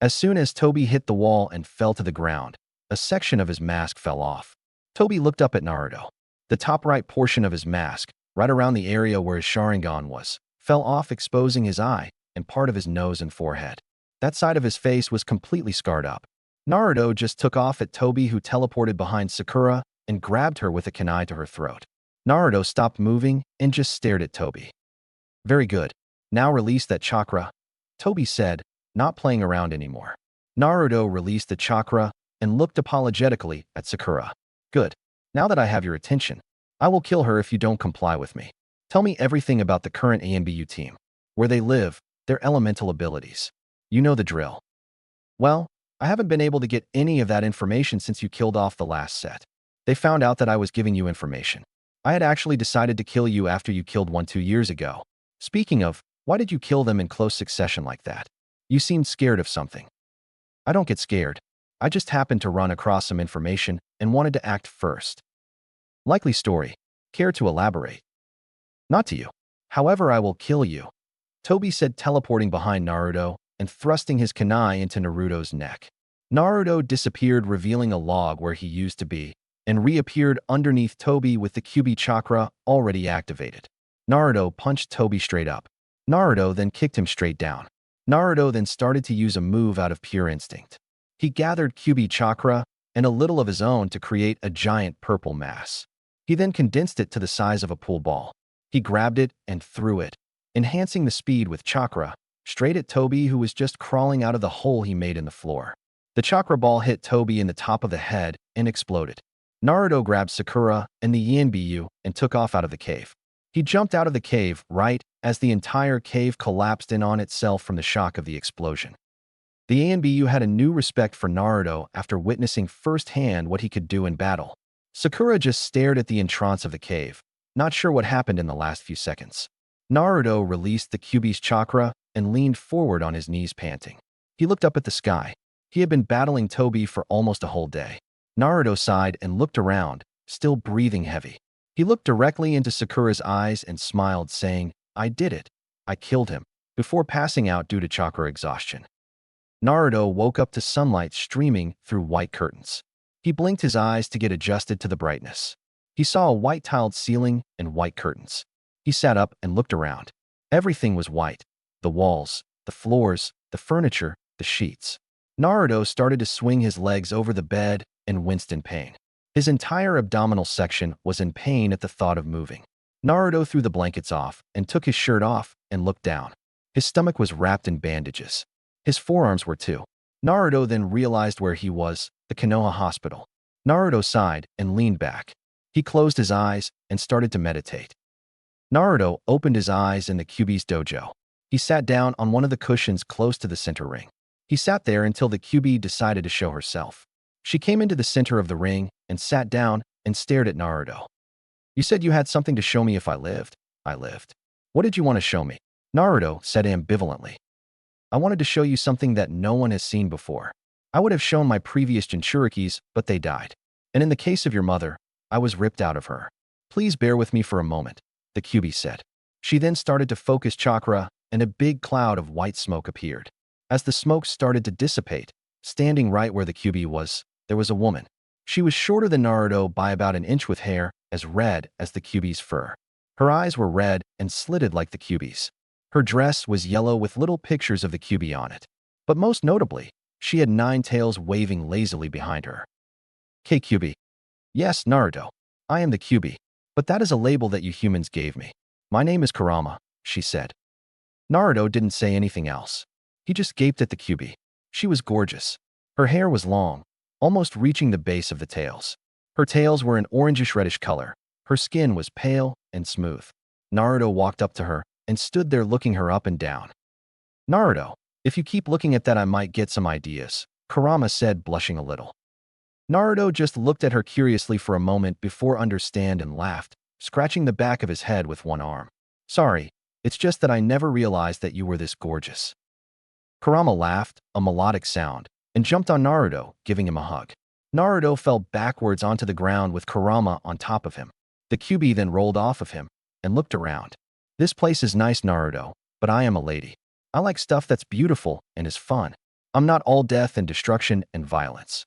As soon as Toby hit the wall and fell to the ground, a section of his mask fell off. Toby looked up at Naruto. The top right portion of his mask, right around the area where his Sharingan was, fell off, exposing his eye and part of his nose and forehead. That side of his face was completely scarred up. Naruto just took off at Toby, who teleported behind Sakura and grabbed her with a kunai to her throat. Naruto stopped moving and just stared at Toby. Very good. Now release that chakra, Toby said, not playing around anymore. Naruto released the chakra and looked apologetically at Sakura. Good. Now that I have your attention, I will kill her if you don't comply with me. Tell me everything about the current ANBU team, where they live, their elemental abilities. You know the drill. Well, I haven't been able to get any of that information since you killed off the last set. They found out that I was giving you information. I had actually decided to kill you after you killed one 2 years ago. Speaking of, why did you kill them in close succession like that? You seemed scared of something. I don't get scared. I just happened to run across some information and wanted to act first. Likely story. Care to elaborate? Not to you. However, I will kill you, Toby said, teleporting behind Naruto and thrusting his kunai into Naruto's neck. Naruto disappeared, revealing a log where he used to be, and reappeared underneath Toby with the Kyuubi chakra already activated. Naruto punched Toby straight up. Naruto then kicked him straight down. Naruto then started to use a move out of pure instinct. He gathered Kyuubi chakra and a little of his own to create a giant purple mass. He then condensed it to the size of a pool ball. He grabbed it and threw it, enhancing the speed with chakra, straight at Toby, who was just crawling out of the hole he made in the floor. The chakra ball hit Toby in the top of the head and exploded. Naruto grabbed Sakura and the Yanbiyu and took off out of the cave. He jumped out of the cave right as the entire cave collapsed in on itself from the shock of the explosion. The Yanbiyu had a new respect for Naruto after witnessing firsthand what he could do in battle. Sakura just stared at the entrance of the cave, not sure what happened in the last few seconds. Naruto released the Kyuubi's chakra and leaned forward on his knees panting. He looked up at the sky. He had been battling Toby for almost a whole day. Naruto sighed and looked around, still breathing heavy. He looked directly into Sakura's eyes and smiled, saying, "I did it. I killed him," before passing out due to chakra exhaustion. Naruto woke up to sunlight streaming through white curtains. He blinked his eyes to get adjusted to the brightness. He saw a white-tiled ceiling and white curtains. He sat up and looked around. Everything was white. The walls, the floors, the furniture, the sheets. Naruto started to swing his legs over the bed and winced in pain. His entire abdominal section was in pain at the thought of moving. Naruto threw the blankets off and took his shirt off and looked down. His stomach was wrapped in bandages. His forearms were too. Naruto then realized where he was, the Konoha hospital. Naruto sighed and leaned back. He closed his eyes and started to meditate. Naruto opened his eyes in the Kyuubi's dojo. He sat down on one of the cushions close to the center ring. He sat there until the Kyuubi decided to show herself. She came into the center of the ring and sat down and stared at Naruto. "You said you had something to show me if I lived." "I lived. What did you want to show me?" Naruto said ambivalently. "I wanted to show you something that no one has seen before. I would have shown my previous Jinchurikis, but they died. And in the case of your mother, I was ripped out of her. Please bear with me for a moment," the Kyuubi said. She then started to focus chakra, and a big cloud of white smoke appeared. As the smoke started to dissipate, standing right where the Kyuubi was, there was a woman. She was shorter than Naruto by about an inch with hair as red as the Kyuubi's fur. Her eyes were red and slitted like the Kyuubi's. Her dress was yellow with little pictures of the Kyuubi on it. But most notably, she had 9 tails waving lazily behind her. "K Kyuubi." "Yes, Naruto. I am the Kyuubi. But that is a label that you humans gave me. My name is Kurama," she said. Naruto didn't say anything else. He just gaped at the Kyuubi. She was gorgeous. Her hair was long, almost reaching the base of the tails. Her tails were an orangish-reddish color. Her skin was pale and smooth. Naruto walked up to her and stood there looking her up and down. "Naruto, if you keep looking at that I might get some ideas," Kurama said, blushing a little. Naruto just looked at her curiously for a moment before understand and laughed, scratching the back of his head with one arm. "Sorry, it's just that I never realized that you were this gorgeous." Kurama laughed, a melodic sound, and jumped on Naruto, giving him a hug. Naruto fell backwards onto the ground with Kurama on top of him. The Kyuubi then rolled off of him and looked around. "This place is nice, Naruto, but I am a lady. I like stuff that's beautiful and is fun. I'm not all death and destruction and violence."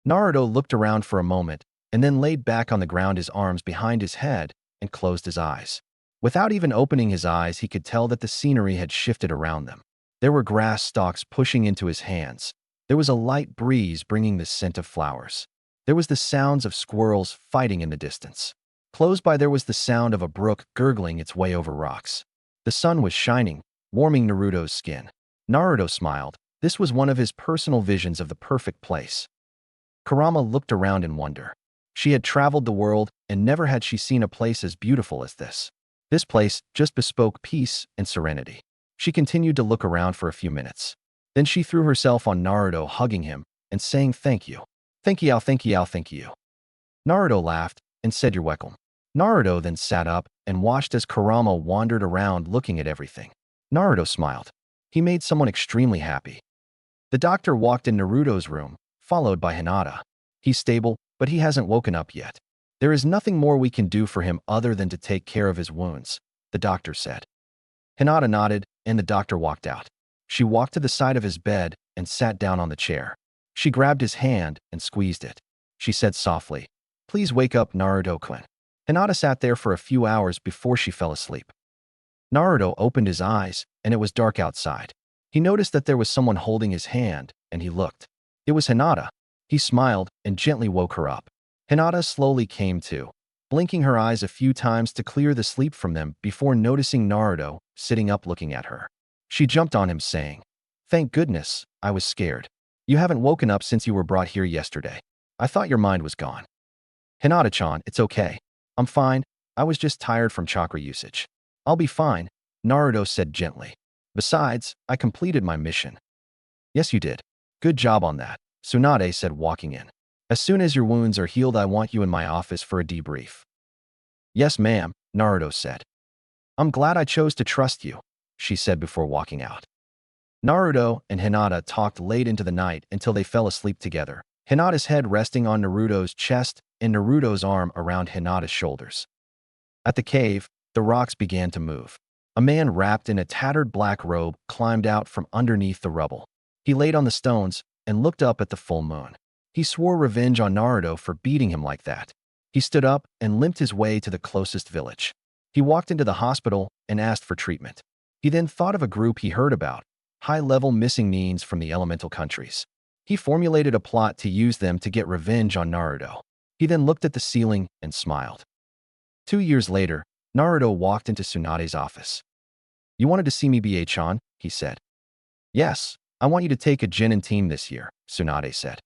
Naruto looked around for a moment and then laid back on the ground, his arms behind his head, and closed his eyes. Without even opening his eyes, he could tell that the scenery had shifted around them. There were grass stalks pushing into his hands. There was a light breeze bringing the scent of flowers. There was the sounds of squirrels fighting in the distance. Close by there was the sound of a brook gurgling its way over rocks. The sun was shining, warming Naruto's skin. Naruto smiled. This was one of his personal visions of the perfect place. Kurama looked around in wonder. She had traveled the world, and never had she seen a place as beautiful as this. This place just bespoke peace and serenity. She continued to look around for a few minutes. Then she threw herself on Naruto, hugging him and saying, "Thank you. Thank you, thank you, thank you." Naruto laughed and said, "You're welcome." Naruto then sat up and watched as Kurama wandered around looking at everything. Naruto smiled. He made someone extremely happy. The doctor walked in Naruto's room, followed by Hinata. "He's stable, but he hasn't woken up yet. There is nothing more we can do for him other than to take care of his wounds," the doctor said. Hinata nodded, and the doctor walked out. She walked to the side of his bed and sat down on the chair. She grabbed his hand and squeezed it. She said softly, "Please wake up, Naruto-kun." Hinata sat there for a few hours before she fell asleep. Naruto opened his eyes, and it was dark outside. He noticed that there was someone holding his hand, and he looked. It was Hinata. He smiled and gently woke her up. Hinata slowly came to, blinking her eyes a few times to clear the sleep from them before noticing Naruto sitting up looking at her. She jumped on him saying, "Thank goodness, I was scared. You haven't woken up since you were brought here yesterday. I thought your mind was gone." "Hinata-chan, it's okay. I'm fine. I was just tired from chakra usage. I'll be fine," Naruto said gently. "Besides, I completed my mission." "Yes, you did. Good job on that," Tsunade said walking in. "As soon as your wounds are healed, I want you in my office for a debrief." "Yes, ma'am," Naruto said. "I'm glad I chose to trust you," she said before walking out. Naruto and Hinata talked late into the night until they fell asleep together, Hinata's head resting on Naruto's chest and Naruto's arm around Hinata's shoulders. At the cave, the rocks began to move. A man wrapped in a tattered black robe climbed out from underneath the rubble. He laid on the stones and looked up at the full moon. He swore revenge on Naruto for beating him like that. He stood up and limped his way to the closest village. He walked into the hospital and asked for treatment. He then thought of a group he heard about, high-level missing means from the elemental countries. He formulated a plot to use them to get revenge on Naruto. He then looked at the ceiling and smiled. 2 years later, Naruto walked into Tsunade's office. "You wanted to see me, BA-chan?" he said. "Yes, I want you to take a Genin team this year," Tsunade said.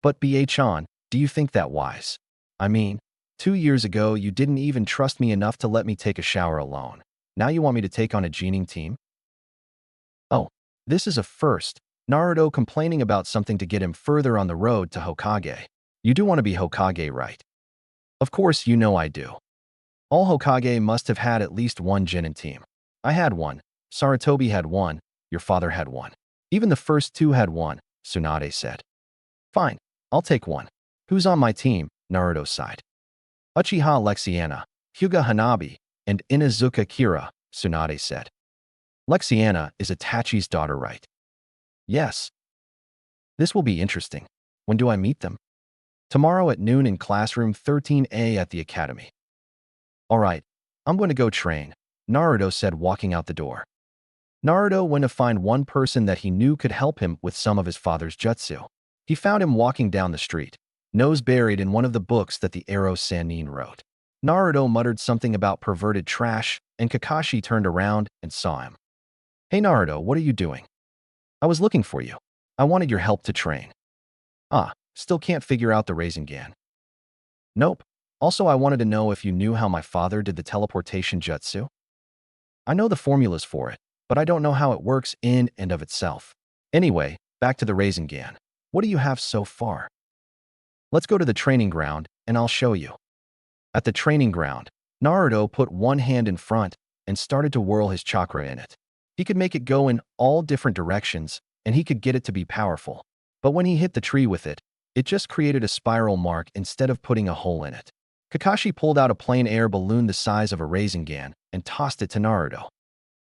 "But BA-chan, do you think that wise? I mean, 2 years ago you didn't even trust me enough to let me take a shower alone. Now you want me to take on a Genin team?" "Oh, this is a first." Naruto complaining about something to get him further on the road to Hokage. "You do want to be Hokage, right?" "Of course you know I do. All Hokage must have had at least one Genin team. I had one, Sarutobi had one, your father had one. Even the first two had one," Tsunade said. "Fine, I'll take one. Who's on my team?" Naruto sighed. "Uchiha Lexiana, Hyuga Hanabi, and Inazuka Kira," Tsunade said. "Lexiana is Itachi's daughter, right?" "Yes." "This will be interesting. When do I meet them?" "Tomorrow at noon in classroom 13A at the academy." "All right, I'm going to go train," Naruto said walking out the door. Naruto went to find one person that he knew could help him with some of his father's jutsu. He found him walking down the street, nose buried in one of the books that the arrow Sannin wrote. Naruto muttered something about perverted trash, and Kakashi turned around and saw him. "Hey Naruto, what are you doing?" "I was looking for you. I wanted your help to train." "Ah, still can't figure out the Rasengan." "Nope. Also, I wanted to know if you knew how my father did the teleportation jutsu." "I know the formulas for it, but I don't know how it works in and of itself. Anyway, back to the Rasengan. What do you have so far?" "Let's go to the training ground, and I'll show you." At the training ground, Naruto put one hand in front and started to whirl his chakra in it. He could make it go in all different directions, and he could get it to be powerful. But when he hit the tree with it, it just created a spiral mark instead of putting a hole in it. Kakashi pulled out a plain air balloon the size of a Rasengan and tossed it to Naruto.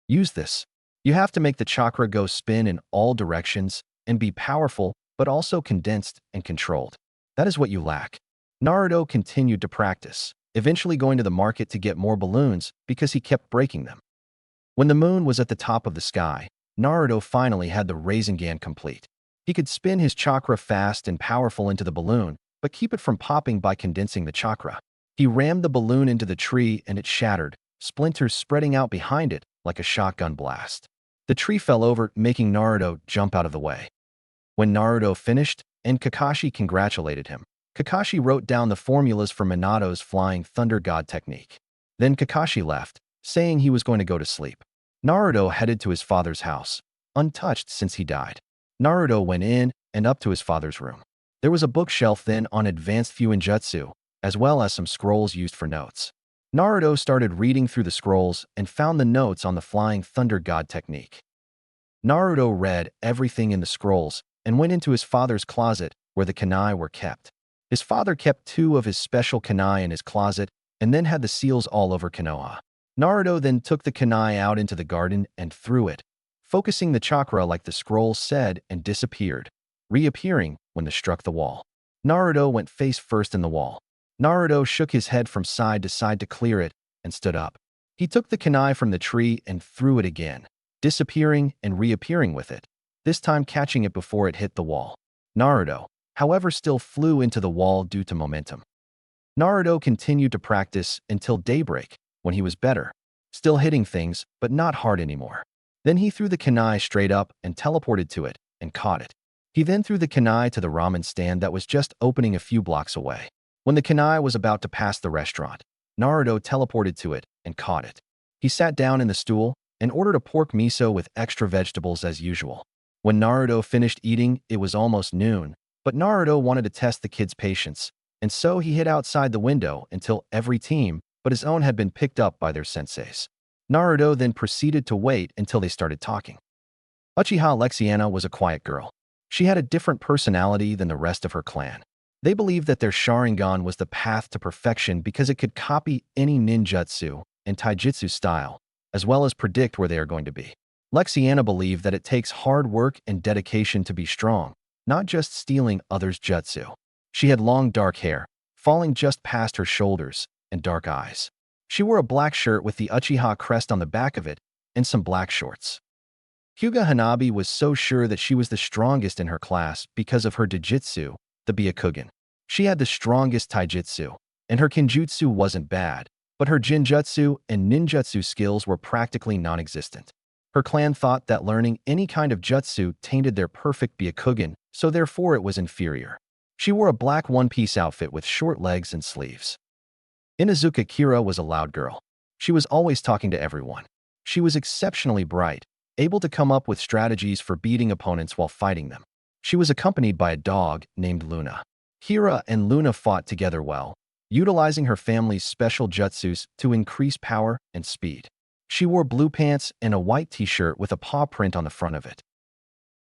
"Use this. You have to make the chakra go spin in all directions and be powerful, but also condensed and controlled. That is what you lack." Naruto continued to practice, eventually going to the market to get more balloons because he kept breaking them. When the moon was at the top of the sky, Naruto finally had the Rasengan complete. He could spin his chakra fast and powerful into the balloon, but keep it from popping by condensing the chakra. He rammed the balloon into the tree and it shattered, splinters spreading out behind it like a shotgun blast. The tree fell over, making Naruto jump out of the way. When Naruto finished and Kakashi congratulated him, Kakashi wrote down the formulas for Minato's Flying Thunder God technique. Then Kakashi left, saying he was going to go to sleep. Naruto headed to his father's house, untouched since he died. Naruto went in and up to his father's room. There was a bookshelf then on advanced Fuinjutsu, as well as some scrolls used for notes. Naruto started reading through the scrolls and found the notes on the Flying Thunder God technique. Naruto read everything in the scrolls and went into his father's closet where the kunai were kept. His father kept 2 of his special kunai in his closet and then had the seals all over Konoha. Naruto then took the kunai out into the garden and threw it, focusing the chakra like the scrolls said and disappeared, reappearing when it struck the wall. Naruto went face first in the wall. Naruto shook his head from side to side to clear it and stood up. He took the kunai from the tree and threw it again, disappearing and reappearing with it, this time catching it before it hit the wall. Naruto, however, still flew into the wall due to momentum. Naruto continued to practice until daybreak, when he was better, still hitting things, but not hard anymore. Then he threw the kunai straight up and teleported to it and caught it. He then threw the kunai to the ramen stand that was just opening a few blocks away. When the kunai was about to pass the restaurant, Naruto teleported to it and caught it. He sat down in the stool and ordered a pork miso with extra vegetables as usual. When Naruto finished eating, it was almost noon, but Naruto wanted to test the kid's patience, and so he hid outside the window until every team but his own had been picked up by their senseis. Naruto then proceeded to wait until they started talking. Uchiha Lexiana was a quiet girl. She had a different personality than the rest of her clan. They believed that their Sharingan was the path to perfection because it could copy any ninjutsu and taijutsu style, as well as predict where they are going to be. Lexiana believed that it takes hard work and dedication to be strong, not just stealing others' jutsu. She had long dark hair, falling just past her shoulders, and dark eyes. She wore a black shirt with the Uchiha crest on the back of it and some black shorts. Hyuga Hanabi was so sure that she was the strongest in her class because of her Dojutsu, the Byakugan. She had the strongest taijutsu, and her kinjutsu wasn't bad, but her jinjutsu and ninjutsu skills were practically non-existent. Her clan thought that learning any kind of jutsu tainted their perfect Byakugan, so therefore it was inferior. She wore a black one-piece outfit with short legs and sleeves. Inuzuka Kira was a loud girl. She was always talking to everyone. She was exceptionally bright, able to come up with strategies for beating opponents while fighting them. She was accompanied by a dog named Luna. Kira and Luna fought together well, utilizing her family's special jutsus to increase power and speed. She wore blue pants and a white t-shirt with a paw print on the front of it.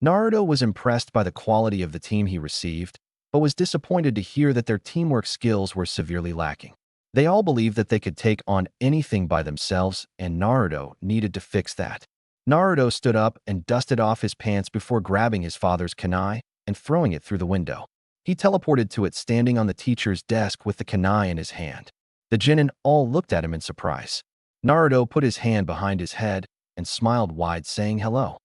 Naruto was impressed by the quality of the team he received, but was disappointed to hear that their teamwork skills were severely lacking. They all believed that they could take on anything by themselves, and Naruto needed to fix that. Naruto stood up and dusted off his pants before grabbing his father's kunai and throwing it through the window. He teleported to it standing on the teacher's desk with the kunai in his hand. The genin all looked at him in surprise. Naruto put his hand behind his head and smiled wide, saying hello.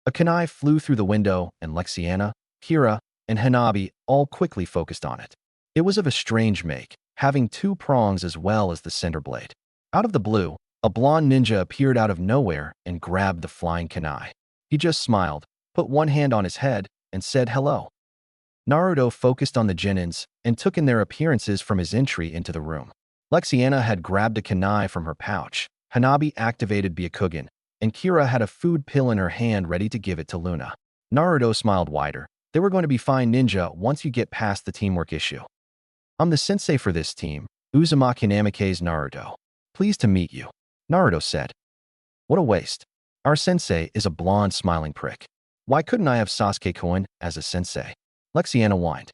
A kunai flew through the window, and Lexiana, Kira, and Hanabi all quickly focused on it. It was of a strange make, having two prongs as well as the center blade. Out of the blue, a blonde ninja appeared out of nowhere and grabbed the flying kunai. He just smiled, put one hand on his head, and said hello. Naruto focused on the genins and took in their appearances from his entry into the room. Lexiana had grabbed a kunai from her pouch, Hanabi activated Byakugan, and Kira had a food pill in her hand ready to give it to Luna. Naruto smiled wider. They were going to be fine ninja once you get past the teamwork issue. I'm the sensei for this team, Uzumaki Namikaze Naruto. Pleased to meet you, Naruto said. What a waste. Our sensei is a blonde smiling prick. Why couldn't I have Sasuke-kun as a sensei? Lexiana whined.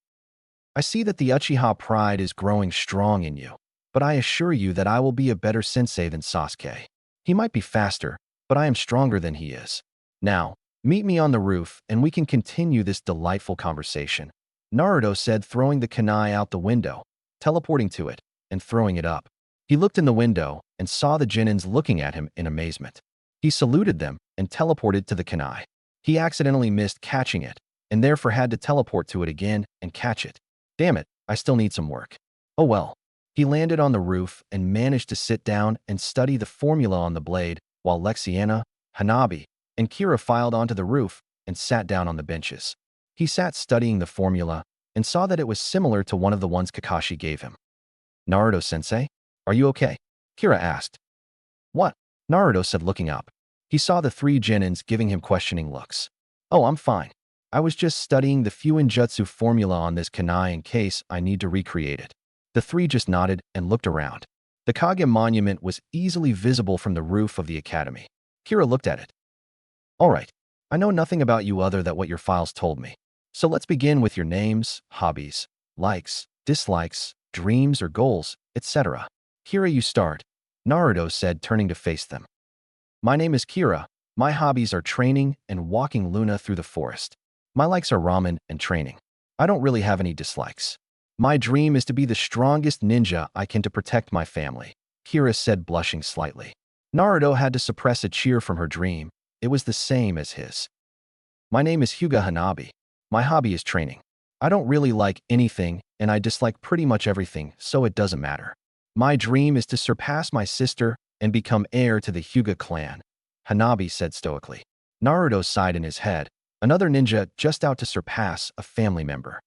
I see that the Uchiha pride is growing strong in you, but I assure you that I will be a better sensei than Sasuke. He might be faster, but I am stronger than he is. Now, meet me on the roof and we can continue this delightful conversation, Naruto said, throwing the kunai out the window, teleporting to it, and throwing it up. He looked in the window and saw the genins looking at him in amazement. He saluted them and teleported to the kunai. He accidentally missed catching it, and therefore had to teleport to it again and catch it. Damn it, I still need some work. Oh well. He landed on the roof and managed to sit down and study the formula on the blade, while Lexiana, Hanabi, and Kira filed onto the roof and sat down on the benches. He sat studying the formula and saw that it was similar to one of the ones Kakashi gave him. Naruto-sensei, are you okay? Kira asked. What? Naruto said, looking up. He saw the three genins giving him questioning looks. Oh, I'm fine. I was just studying the Fuinjutsu formula on this kunai in case I need to recreate it. The three just nodded and looked around. The Kage monument was easily visible from the roof of the academy. Kira looked at it. All right, I know nothing about you other than what your files told me. So let's begin with your names, hobbies, likes, dislikes, dreams or goals, etc. Kira, you start, Naruto said, turning to face them. My name is Kira. My hobbies are training and walking Luna through the forest. My likes are ramen and training. I don't really have any dislikes. My dream is to be the strongest ninja I can to protect my family, Kira said, blushing slightly. Naruto had to suppress a cheer from her dream. It was the same as his. My name is Hyuga Hanabi. My hobby is training. I don't really like anything, and I dislike pretty much everything, so it doesn't matter. My dream is to surpass my sister and become heir to the Hyuga clan. Hanabi said stoically. Naruto sighed in his head, another ninja just out to surpass a family member.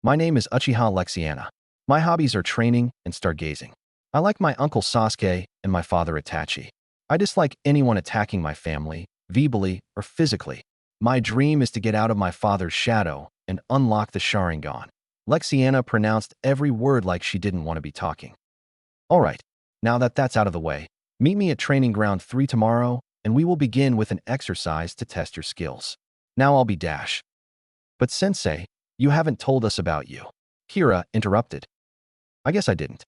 My name is Uchiha Lexiana. My hobbies are training and stargazing. I like my uncle Sasuke and my father Itachi. I dislike anyone attacking my family, verbally or physically. My dream is to get out of my father's shadow and unlock the Sharingan. Lexiana pronounced every word like she didn't want to be talking. All right, now that that's out of the way, meet me at Training Ground 3 tomorrow, and we will begin with an exercise to test your skills. Now I'll be Dash. But Sensei, you haven't told us about you. Kira interrupted. I guess I didn't.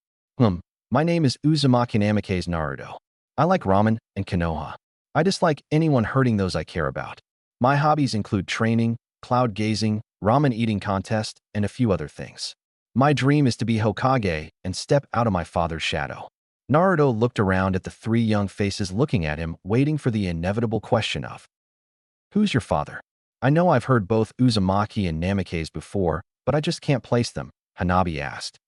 My name is Uzumaki Namikaze Naruto. I like ramen and Konoha. I dislike anyone hurting those I care about. My hobbies include training, cloud gazing, ramen eating contest, and a few other things. My dream is to be Hokage and step out of my father's shadow. Naruto looked around at the three young faces looking at him, waiting for the inevitable question of, who's your father? I know I've heard both Uzumaki and Namikaze before, but I just can't place them, Hanabi asked.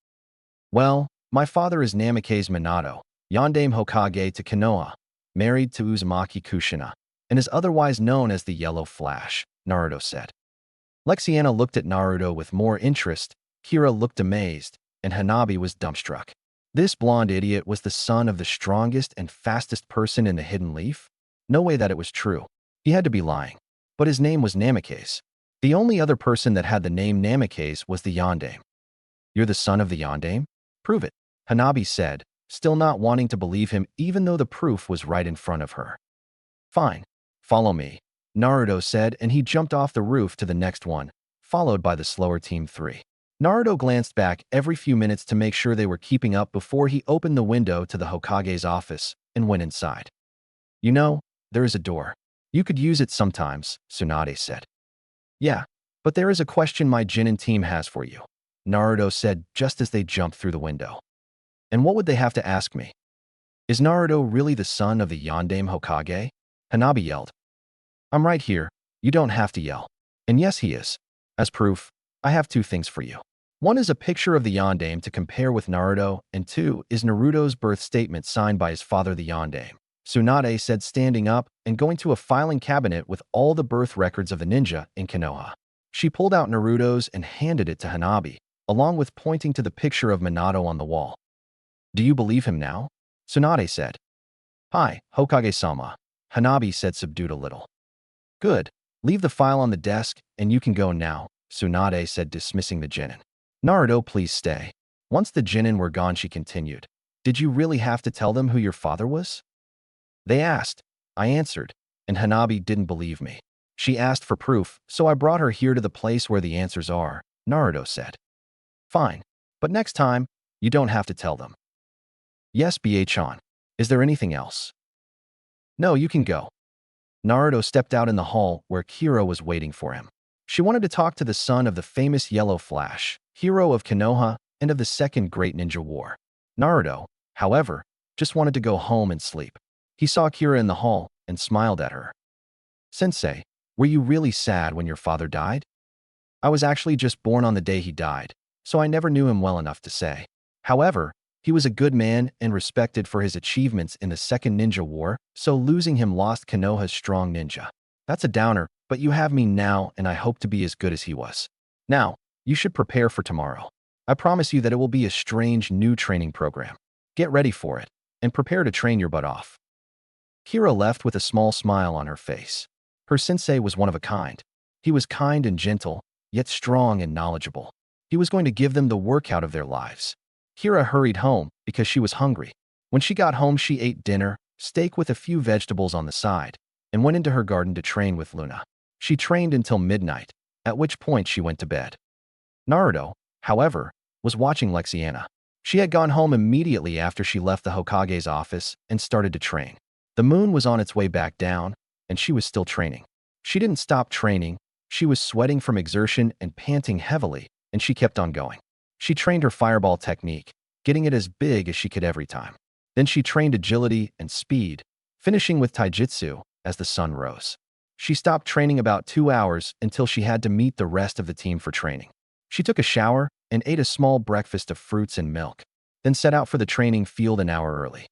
Well, my father is Namikaze Minato, Yondaime Hokage to Konoha, married to Uzumaki Kushina, and is otherwise known as the Yellow Flash, Naruto said. Lexiana looked at Naruto with more interest, Kira looked amazed, and Hanabi was dumbstruck. This blonde idiot was the son of the strongest and fastest person in the Hidden Leaf? No way that it was true. He had to be lying. But his name was Namikaze. The only other person that had the name Namikaze was the Yondaime. You're the son of the Yondaime? Prove it, Hanabi said, still not wanting to believe him even though the proof was right in front of her. Fine, follow me, Naruto said, and he jumped off the roof to the next one, followed by the slower Team 3. Naruto glanced back every few minutes to make sure they were keeping up before he opened the window to the Hokage's office and went inside. You know, there is a door. You could use it sometimes, Tsunade said. Yeah, but there is a question my Jinin team has for you, Naruto said just as they jumped through the window. And what would they have to ask me? Is Naruto really the son of the Yondaime Hokage? Hanabi yelled. I'm right here, you don't have to yell. And yes, he is. As proof, I have two things for you. One is a picture of the Yondaime to compare with Naruto, and two is Naruto's birth statement signed by his father the Yondaime. Tsunade said, standing up and going to a filing cabinet with all the birth records of the ninja in Konoha. She pulled out Naruto's and handed it to Hanabi, along with pointing to the picture of Minato on the wall. Do you believe him now? Tsunade said. Hi, Hokage-sama, Hanabi said, subdued a little. Good. Leave the file on the desk, and you can go now, Tsunade said, dismissing the Jinin. Naruto, please stay. Once the Jinin were gone, she continued. Did you really have to tell them who your father was? They asked. I answered, and Hanabi didn't believe me. She asked for proof, so I brought her here to the place where the answers are, Naruto said. Fine, but next time, you don't have to tell them. Yes, Ba-chan. Is there anything else? No, you can go. Naruto stepped out in the hall where Kira was waiting for him. She wanted to talk to the son of the famous Yellow Flash, hero of Konoha and of the Second Great Ninja War. Naruto, however, just wanted to go home and sleep. He saw Kira in the hall and smiled at her. Sensei, were you really sad when your father died? I was actually just born on the day he died, so I never knew him well enough to say. However, he was a good man and respected for his achievements in the Second Ninja War, so losing him lost Konoha's strong ninja. That's a downer, but you have me now and I hope to be as good as he was. Now, you should prepare for tomorrow. I promise you that it will be a strange new training program. Get ready for it, and prepare to train your butt off. Kira left with a small smile on her face. Her sensei was one of a kind. He was kind and gentle, yet strong and knowledgeable. He was going to give them the workout of their lives. Kira hurried home because she was hungry. When she got home, she ate dinner, steak with a few vegetables on the side, and went into her garden to train with Luna. She trained until midnight, at which point she went to bed. Naruto, however, was watching Lexiana. She had gone home immediately after she left the Hokage's office and started to train. The moon was on its way back down, and she was still training. She didn't stop training. She was sweating from exertion and panting heavily, and she kept on going. She trained her fireball technique, getting it as big as she could every time. Then she trained agility and speed, finishing with taijutsu as the sun rose. She stopped training about 2 hours until she had to meet the rest of the team for training. She took a shower and ate a small breakfast of fruits and milk, then set out for the training field an hour early.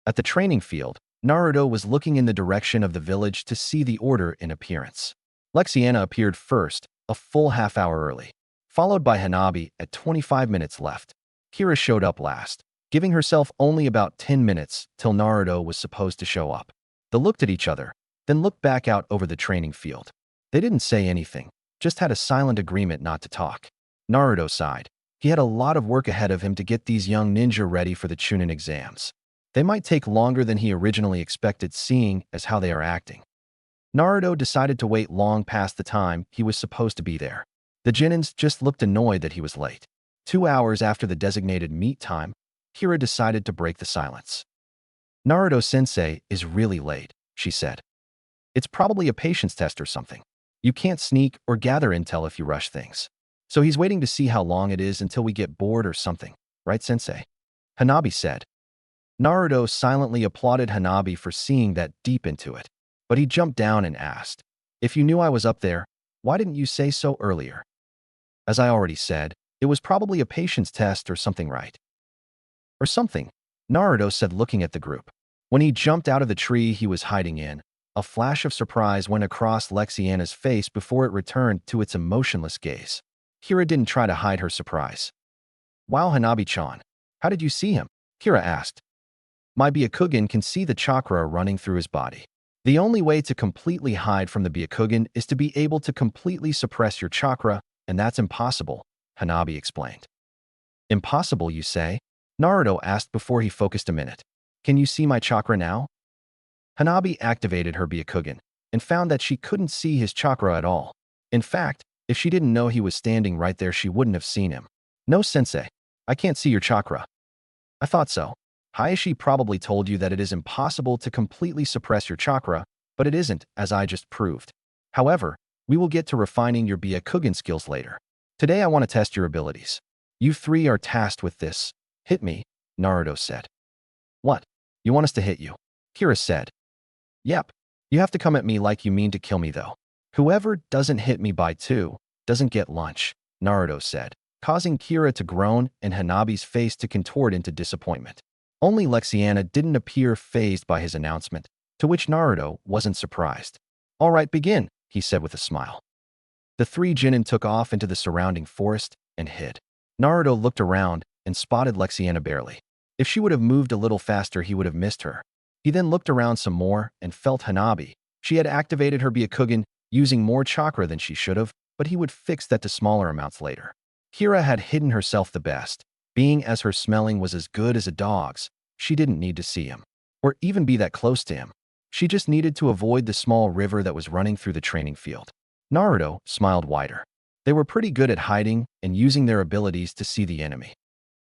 At the training field, Naruto was looking in the direction of the village to see the order in appearance. Lexiana appeared first, a full half-hour early, followed by Hanabi at 25 minutes left. Kira showed up last, giving herself only about 10 minutes till Naruto was supposed to show up. They looked at each other, then looked back out over the training field. They didn't say anything, just had a silent agreement not to talk. Naruto sighed. He had a lot of work ahead of him to get these young ninja ready for the Chunin exams. They might take longer than he originally expected, seeing as how they are acting. Naruto decided to wait long past the time he was supposed to be there. The Genins just looked annoyed that he was late. 2 hours after the designated meet time, Kira decided to break the silence. Naruto-sensei is really late, she said. It's probably a patience test or something. You can't sneak or gather intel if you rush things. So he's waiting to see how long it is until we get bored or something, right, sensei? Hanabi said. Naruto silently applauded Hanabi for seeing that deep into it, but he jumped down and asked, "If you knew I was up there, why didn't you say so earlier?" As I already said, it was probably a patience test or something, right? Or something, Naruto said, looking at the group. When he jumped out of the tree he was hiding in, a flash of surprise went across Lexiana's face before it returned to its emotionless gaze. Kira didn't try to hide her surprise. "Wow, Hanabi-chan, how did you see him?" Kira asked. "My Byakugan can see the chakra running through his body. The only way to completely hide from the Byakugan is to be able to completely suppress your chakra, and that's impossible," Hanabi explained. "Impossible, you say?" Naruto asked before he focused a minute. "Can you see my chakra now?" Hanabi activated her Byakugan and found that she couldn't see his chakra at all. In fact, if she didn't know he was standing right there, she wouldn't have seen him. "No, sensei. I can't see your chakra." "I thought so. Hayashi probably told you that it is impossible to completely suppress your chakra, but it isn't, as I just proved. However, we will get to refining your Byakugan skills later. Today I want to test your abilities. You three are tasked with this. Hit me," Naruto said. "What? You want us to hit you?" Kira said. "Yep. You have to come at me like you mean to kill me, though. Whoever doesn't hit me by 2 doesn't get lunch," Naruto said, causing Kira to groan and Hanabi's face to contort into disappointment. Only Lexiana didn't appear fazed by his announcement, to which Naruto wasn't surprised. "All right, begin," he said with a smile. The 3 Genin took off into the surrounding forest and hid. Naruto looked around and spotted Lexiana barely. If she would have moved a little faster, he would have missed her. He then looked around some more and felt Hanabi. She had activated her Byakugan using more chakra than she should have, but he would fix that to smaller amounts later. Kira had hidden herself the best. Being as her smelling was as good as a dog's, she didn't need to see him, or even be that close to him. She just needed to avoid the small river that was running through the training field. Naruto smiled wider. They were pretty good at hiding and using their abilities to see the enemy.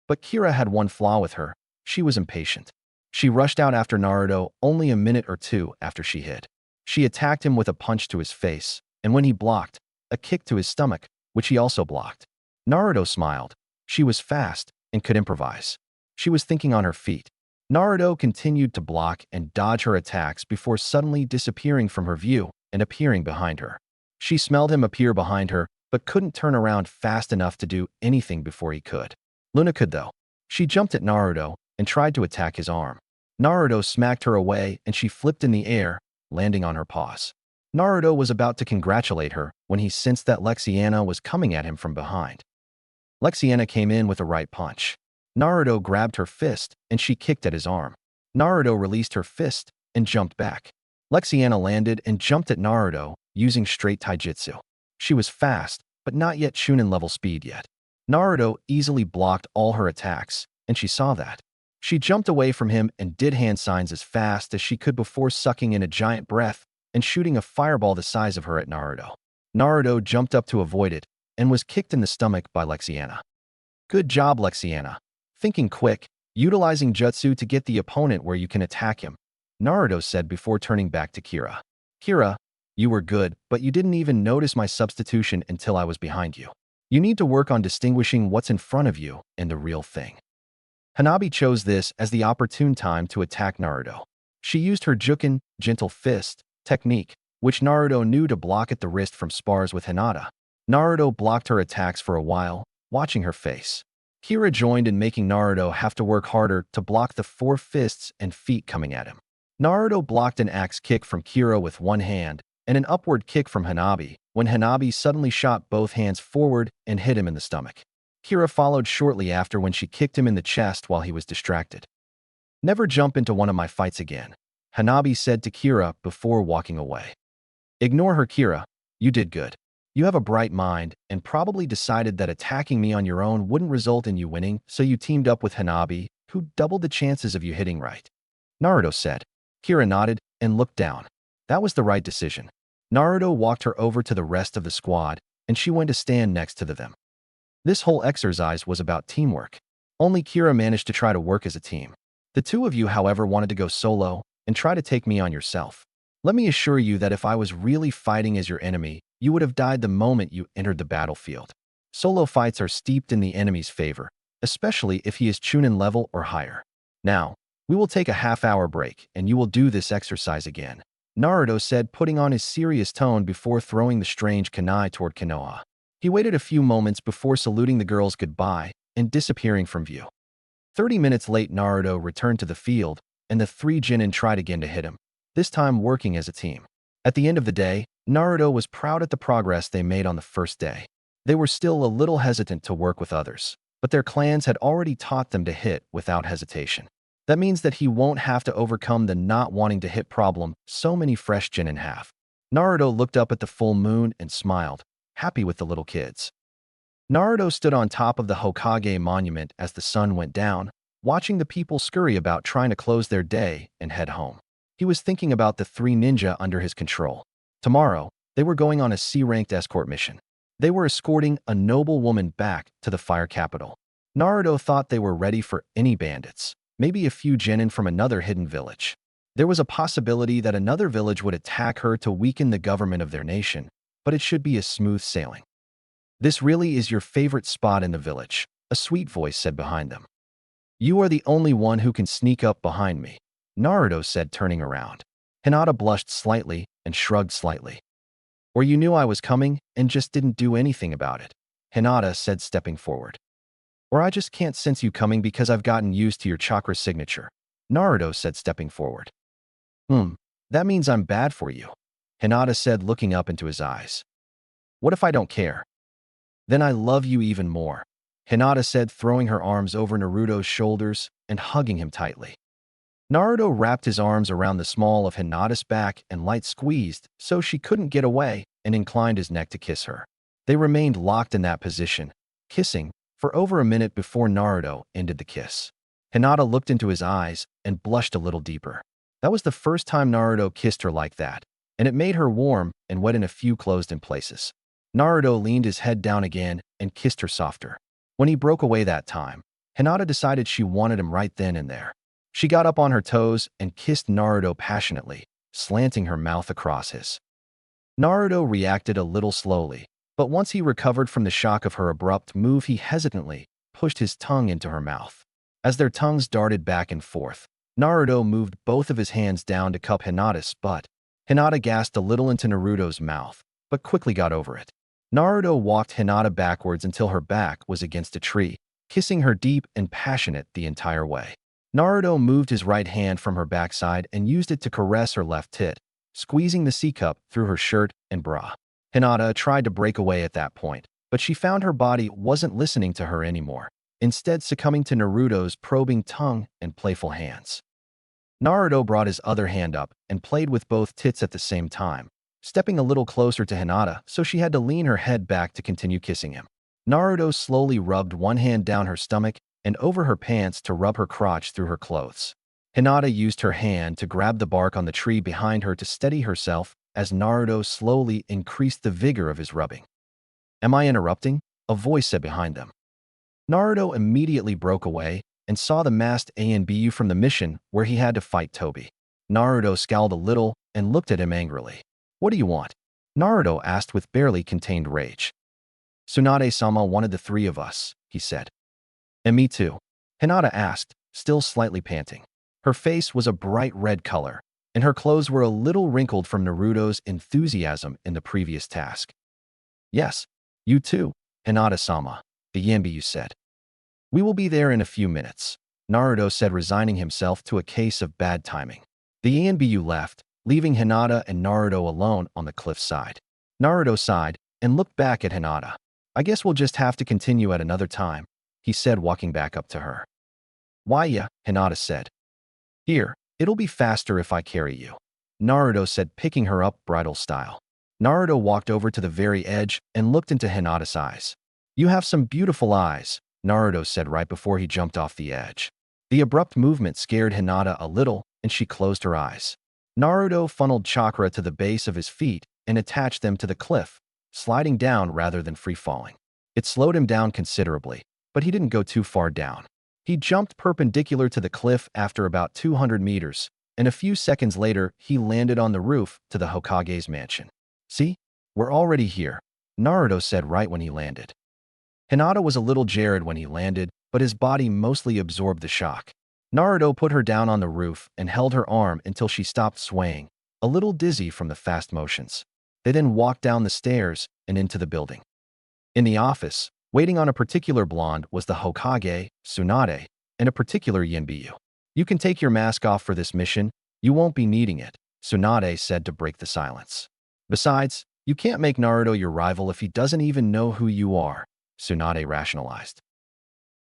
But Kira had one flaw with her. She was impatient. She rushed out after Naruto only a minute or 2 after she hid. She attacked him with a punch to his face, and when he blocked, a kick to his stomach, which he also blocked. Naruto smiled. She was fast and could improvise. She was thinking on her feet. Naruto continued to block and dodge her attacks before suddenly disappearing from her view and appearing behind her. She smelled him appear behind her, but couldn't turn around fast enough to do anything before he could. Luna could, though. She jumped at Naruto and tried to attack his arm. Naruto smacked her away and she flipped in the air, landing on her paws. Naruto was about to congratulate her when he sensed that Lexiana was coming at him from behind. Lexiana came in with a right punch. Naruto grabbed her fist and she kicked at his arm. Naruto released her fist and jumped back. Lexiana landed and jumped at Naruto using straight taijutsu. She was fast, but not yet Chunin level speed yet. Naruto easily blocked all her attacks, and she saw that. She jumped away from him and did hand signs as fast as she could before sucking in a giant breath and shooting a fireball the size of her at Naruto. Naruto jumped up to avoid it and was kicked in the stomach by Lexiana. "Good job, Lexiana. Thinking quick, utilizing jutsu to get the opponent where you can attack him," Naruto said before turning back to Kira. "Kira, you were good, but you didn't even notice my substitution until I was behind you. You need to work on distinguishing what's in front of you and the real thing." Hanabi chose this as the opportune time to attack Naruto. She used her Juken, gentle fist, technique, which Naruto knew to block at the wrist from spars with Hinata. Naruto blocked her attacks for a while, watching her face. Kira joined in making Naruto have to work harder to block the 4 fists and feet coming at him. Naruto blocked an axe kick from Kira with one hand and an upward kick from Hanabi when Hanabi suddenly shot both hands forward and hit him in the stomach. Kira followed shortly after when she kicked him in the chest while he was distracted. "Never jump into one of my fights again," Hanabi said to Kira before walking away. "Ignore her, Kira. You did good. You have a bright mind and probably decided that attacking me on your own wouldn't result in you winning, so you teamed up with Hanabi, who doubled the chances of you hitting right," Naruto said. Kira nodded and looked down. That was the right decision. Naruto walked her over to the rest of the squad, and she went to stand next to them. This whole exercise was about teamwork. Only Kira managed to try to work as a team. The two of you, however, wanted to go solo and try to take me on yourself. Let me assure you that if I was really fighting as your enemy, you would have died the moment you entered the battlefield. Solo fights are steeped in the enemy's favor, especially if he is Chunin level or higher. Now, we will take a half-hour break, and you will do this exercise again, Naruto said, putting on his serious tone before throwing the strange kunai toward Konoha. He waited a few moments before saluting the girls goodbye and disappearing from view. 30 minutes late, Naruto returned to the field, and the three Genin tried again to hit him, this time working as a team. At the end of the day, Naruto was proud at the progress they made on the first day. They were still a little hesitant to work with others, but their clans had already taught them to hit without hesitation. That means that he won't have to overcome the not wanting to hit problem so many fresh Genin have. Naruto looked up at the full moon and smiled, happy with the little kids. Naruto stood on top of the Hokage monument as the sun went down, watching the people scurry about trying to close their day and head home. He was thinking about the three ninja under his control. Tomorrow, they were going on a C-ranked escort mission. They were escorting a noble woman back to the fire capital. Naruto thought they were ready for any bandits, maybe a few genin from another hidden village. There was a possibility that another village would attack her to weaken the government of their nation, but it should be a smooth sailing. "This really is your favorite spot in the village," a sweet voice said behind them. "You are the only one who can sneak up behind me," Naruto said, turning around. Hinata blushed slightly and shrugged slightly. "Or you knew I was coming and just didn't do anything about it," Hinata said, stepping forward. "Or I just can't sense you coming because I've gotten used to your chakra signature," Naruto said, stepping forward. That means I'm bad for you," Hinata said, looking up into his eyes. "What if I don't care?" "Then I love you even more," Hinata said, throwing her arms over Naruto's shoulders and hugging him tightly. Naruto wrapped his arms around the small of Hinata's back and light squeezed so she couldn't get away and inclined his neck to kiss her. They remained locked in that position, kissing, for over a minute before Naruto ended the kiss. Hinata looked into his eyes and blushed a little deeper. That was the first time Naruto kissed her like that, and it made her warm and wet in a few closed-in places. Naruto leaned his head down again and kissed her softer. When he broke away that time, Hinata decided she wanted him right then and there. She got up on her toes and kissed Naruto passionately, slanting her mouth across his. Naruto reacted a little slowly, but once he recovered from the shock of her abrupt move, he hesitantly pushed his tongue into her mouth. As their tongues darted back and forth, Naruto moved both of his hands down to cup Hinata's butt. Hinata gasped a little into Naruto's mouth, but quickly got over it. Naruto walked Hinata backwards until her back was against a tree, kissing her deep and passionate the entire way. Naruto moved his right hand from her backside and used it to caress her left tit, squeezing the C-cup through her shirt and bra. Hinata tried to break away at that point, but she found her body wasn't listening to her anymore, instead succumbing to Naruto's probing tongue and playful hands. Naruto brought his other hand up and played with both tits at the same time, stepping a little closer to Hinata so she had to lean her head back to continue kissing him. Naruto slowly rubbed one hand down her stomach and over her pants to rub her crotch through her clothes. Hinata used her hand to grab the bark on the tree behind her to steady herself as Naruto slowly increased the vigor of his rubbing. "Am I interrupting?" a voice said behind them. Naruto immediately broke away and saw the masked ANBU from the mission where he had to fight Tobi. Naruto scowled a little and looked at him angrily. "What do you want?" Naruto asked with barely contained rage. "Tsunade-sama wanted the three of us," he said. "And me too?" Hinata asked, still slightly panting. Her face was a bright red color, and her clothes were a little wrinkled from Naruto's enthusiasm in the previous task. "Yes, you too, Hinata-sama," the Yanbiyu said. "We will be there in a few minutes," Naruto said, resigning himself to a case of bad timing. The ENBU left, leaving Hinata and Naruto alone on the cliffside. Naruto sighed and looked back at Hinata. I guess we'll just have to continue at another time, he said, walking back up to her. Why yeah, Hinata said. Here, it'll be faster if I carry you, Naruto said, picking her up bridal style. Naruto walked over to the very edge and looked into Hinata's eyes. You have some beautiful eyes, Naruto said right before he jumped off the edge. The abrupt movement scared Hinata a little, and she closed her eyes. Naruto funneled chakra to the base of his feet and attached them to the cliff, sliding down rather than free-falling. It slowed him down considerably, but he didn't go too far down. He jumped perpendicular to the cliff after about 200 meters, and a few seconds later, he landed on the roof to the Hokage's mansion. See? We're already here, Naruto said right when he landed. Hinata was a little jarred when he landed, but his body mostly absorbed the shock. Naruto put her down on the roof and held her arm until she stopped swaying, a little dizzy from the fast motions. They then walked down the stairs and into the building. In the office, waiting on a particular blonde was the Hokage, Tsunade, and a particular Yenbyu. You can take your mask off for this mission. You won't be needing it, Tsunade said to break the silence. Besides, you can't make Naruto your rival if he doesn't even know who you are, Tsunade rationalized.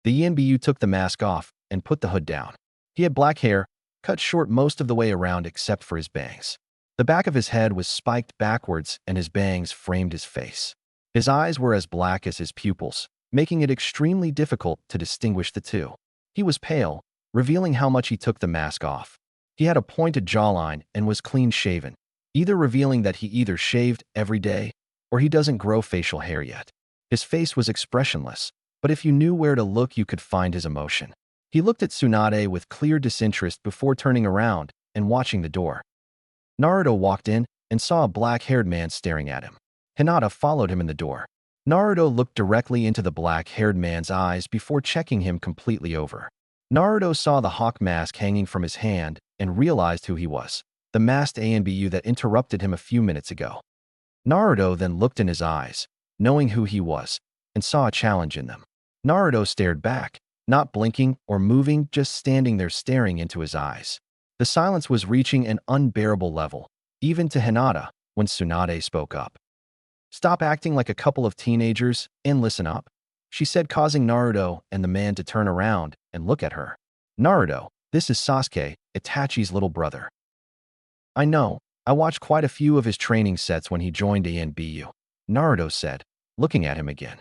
The Yenbyu took the mask off and put the hood down. He had black hair, cut short most of the way around except for his bangs. The back of his head was spiked backwards and his bangs framed his face. His eyes were as black as his pupils, making it extremely difficult to distinguish the two. He was pale, revealing how much he took the mask off. He had a pointed jawline and was clean-shaven, either revealing that he either shaved every day or he doesn't grow facial hair yet. His face was expressionless, but if you knew where to look, you could find his emotion. He looked at Tsunade with clear disinterest before turning around and watching the door. Naruto walked in and saw a black-haired man staring at him. Hinata followed him in the door. Naruto looked directly into the black-haired man's eyes before checking him completely over. Naruto saw the hawk mask hanging from his hand and realized who he was, the masked ANBU that interrupted him a few minutes ago. Naruto then looked in his eyes, knowing who he was, and saw a challenge in them. Naruto stared back, not blinking or moving, just standing there staring into his eyes. The silence was reaching an unbearable level, even to Hinata, when Tsunade spoke up. Stop acting like a couple of teenagers and listen up, she said, causing Naruto and the man to turn around and look at her. Naruto, this is Sasuke, Itachi's little brother. I know, I watched quite a few of his training sets when he joined ANBU, Naruto said, looking at him again.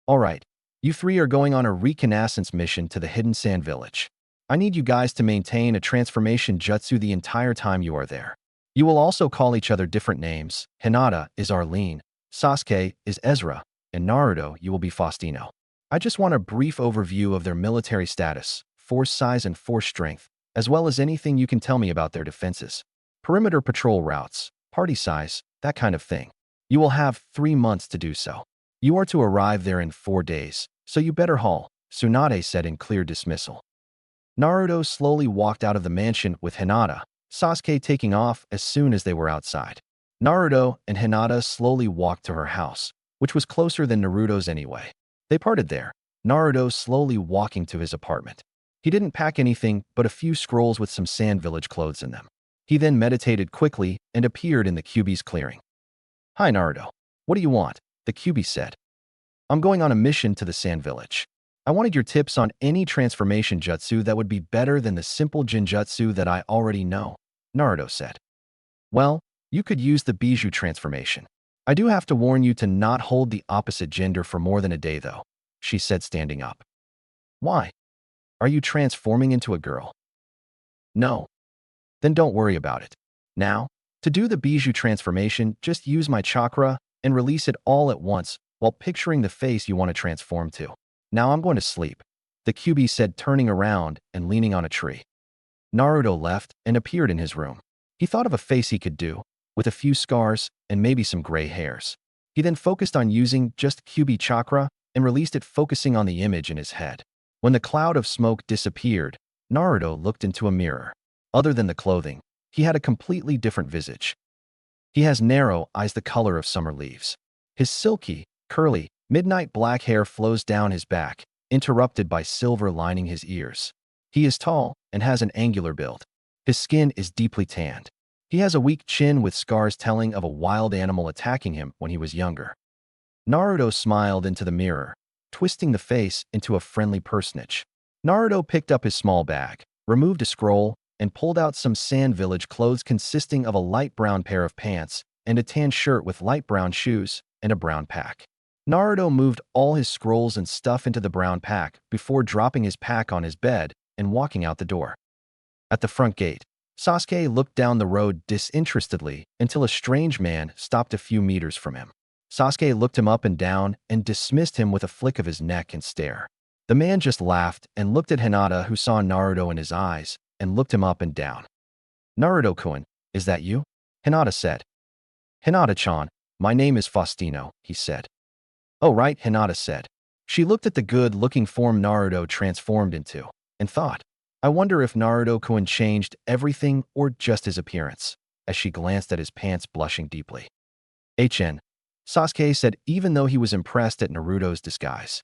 All right, you three are going on a reconnaissance mission to the Hidden Sand Village. I need you guys to maintain a transformation jutsu the entire time you are there. You will also call each other different names. Hinata is Arlene, Sasuke is Ezra, and Naruto, you will be Faustino. I just want a brief overview of their military status, force size and force strength, as well as anything you can tell me about their defenses, perimeter patrol routes, party size, that kind of thing. You will have 3 months to do so. You are to arrive there in 4 days, so you better haul, Tsunade said in clear dismissal. Naruto slowly walked out of the mansion with Hinata, Sasuke taking off as soon as they were outside. Naruto and Hinata slowly walked to her house, which was closer than Naruto's anyway. They parted there, Naruto slowly walking to his apartment. He didn't pack anything but a few scrolls with some Sand Village clothes in them. He then meditated quickly and appeared in the Kyuubi's clearing. Hi Naruto. What do you want? The Kyuubi said. I'm going on a mission to the Sand Village. I wanted your tips on any transformation jutsu that would be better than the simple Jinjutsu that I already know, Naruto said. Well, you could use the Bijou transformation. I do have to warn you to not hold the opposite gender for more than a day though, she said, standing up. Why? Are you transforming into a girl? No. Then don't worry about it. Now, to do the Bijou transformation, just use my chakra and release it all at once while picturing the face you want to transform to. Now I'm going to sleep, the Kyuubi said, turning around and leaning on a tree. Naruto left and appeared in his room. He thought of a face he could do, with a few scars and maybe some gray hairs. He then focused on using just Kyuubi chakra and released it, focusing on the image in his head. When the cloud of smoke disappeared, Naruto looked into a mirror. Other than the clothing, he had a completely different visage. He has narrow eyes the color of summer leaves. His silky, curly, midnight black hair flows down his back, interrupted by silver lining his ears. He is tall and has an angular build. His skin is deeply tanned. He has a weak chin with scars telling of a wild animal attacking him when he was younger. Naruto smiled into the mirror, twisting the face into a friendly personage. Naruto picked up his small bag, removed a scroll, and pulled out some Sand Village clothes consisting of a light brown pair of pants and a tan shirt with light brown shoes and a brown pack. Naruto moved all his scrolls and stuff into the brown pack before dropping his pack on his bed and walking out the door. At the front gate, Sasuke looked down the road disinterestedly until a strange man stopped a few meters from him. Sasuke looked him up and down and dismissed him with a flick of his neck and stare. The man just laughed and looked at Hinata, who saw Naruto in his eyes, and looked him up and down. "Naruto-kun, is that you?" Hinata said. "Hinata-chan, my name is Faustino," he said. "Oh right," Hinata said. She looked at the good-looking form Naruto transformed into, and thought, "I wonder if Naruto-kun changed everything or just his appearance," as she glanced at his pants, blushing deeply. "HN," Sasuke said, even though he was impressed at Naruto's disguise.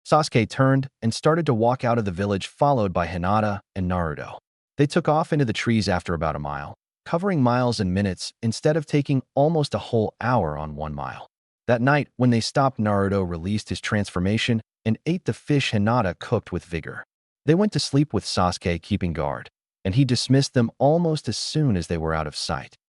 Sasuke turned and started to walk out of the village, followed by Hinata and Naruto. They took off into the trees after about a mile, covering miles in minutes instead of taking almost a whole hour on 1 mile. That night, when they stopped, Naruto released his transformation and ate the fish Hinata cooked with vigor. They went to sleep with Sasuke keeping guard, and he dismissed them almost as soon as they were out of sight.